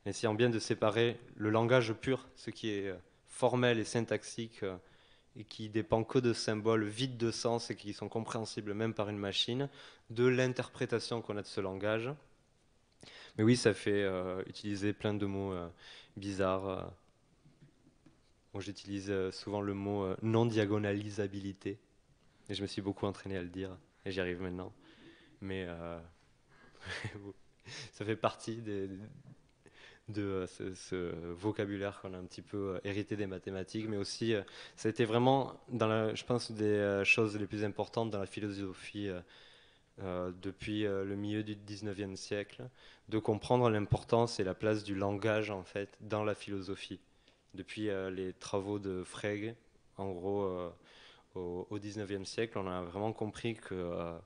essayant bien de séparer le langage pur, ce qui est formel et syntaxique, et qui dépend que de symboles vides de sens et qui sont compréhensibles même par une machine, de l'interprétation qu'on a de ce langage. Mais oui, ça fait utiliser plein de mots bizarres. Bon, j'utilise souvent le mot non-diagonalisabilité, et je me suis beaucoup entraîné à le dire, et j'y arrive maintenant. Mais ça fait partie de ce vocabulaire qu'on a un petit peu hérité des mathématiques, mais aussi ça a été vraiment, je pense, des choses les plus importantes dans la philosophie depuis le milieu du 19e siècle, de comprendre l'importance et la place du langage en fait dans la philosophie. Depuis les travaux de Frege, en gros, au au 19e siècle, on a vraiment compris que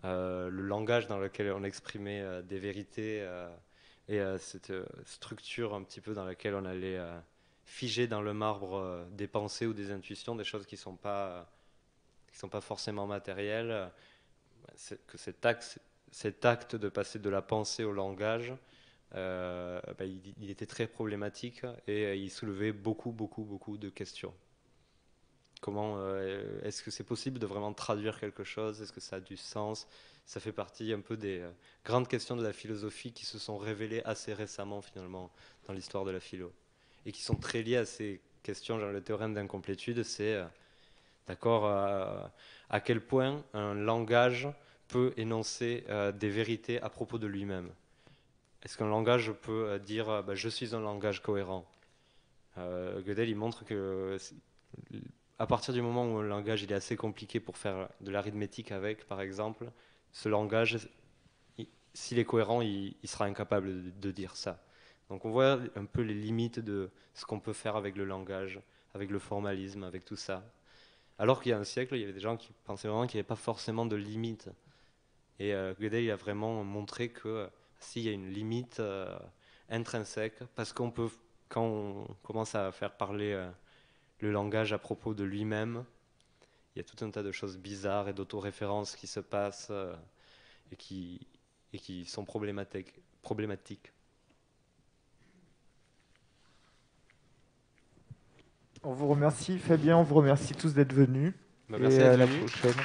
le langage dans lequel on exprimait des vérités et cette structure un petit peu dans laquelle on allait figer dans le marbre des pensées ou des intuitions, des choses qui sont pas forcément matérielles, que cet acte de passer de la pensée au langage, il était très problématique et il soulevait beaucoup de questions. Comment est-ce que c'est possible de vraiment traduire quelque chose? Est-ce que ça a du sens? Ça fait partie un peu des grandes questions de la philosophie qui se sont révélées assez récemment finalement dans l'histoire de la philo et qui sont très liées à ces questions, genre le théorème d'incomplétude, c'est d'accord à quel point un langage peut énoncer des vérités à propos de lui-même. Est-ce qu'un langage peut dire je suis un langage cohérent? Gödel il montre que à partir du moment où un langage il est assez compliqué pour faire de l'arithmétique avec, par exemple, ce langage, s'il est cohérent, il sera incapable de dire ça. Donc on voit un peu les limites de ce qu'on peut faire avec le langage, avec le formalisme, avec tout ça. Alors qu'il y a un siècle, il y avait des gens qui pensaient vraiment qu'il n'y avait pas forcément de limite. Et Gödel il a vraiment montré que s'il y a une limite intrinsèque, parce qu'on peut, quand on commence à faire parler le langage à propos de lui-même, il y a tout un tas de choses bizarres et d'autoréférences qui se passent et qui sont problématiques. On vous remercie Fabien, on vous remercie tous d'être venus. Merci et à d'être la venu. prochaine.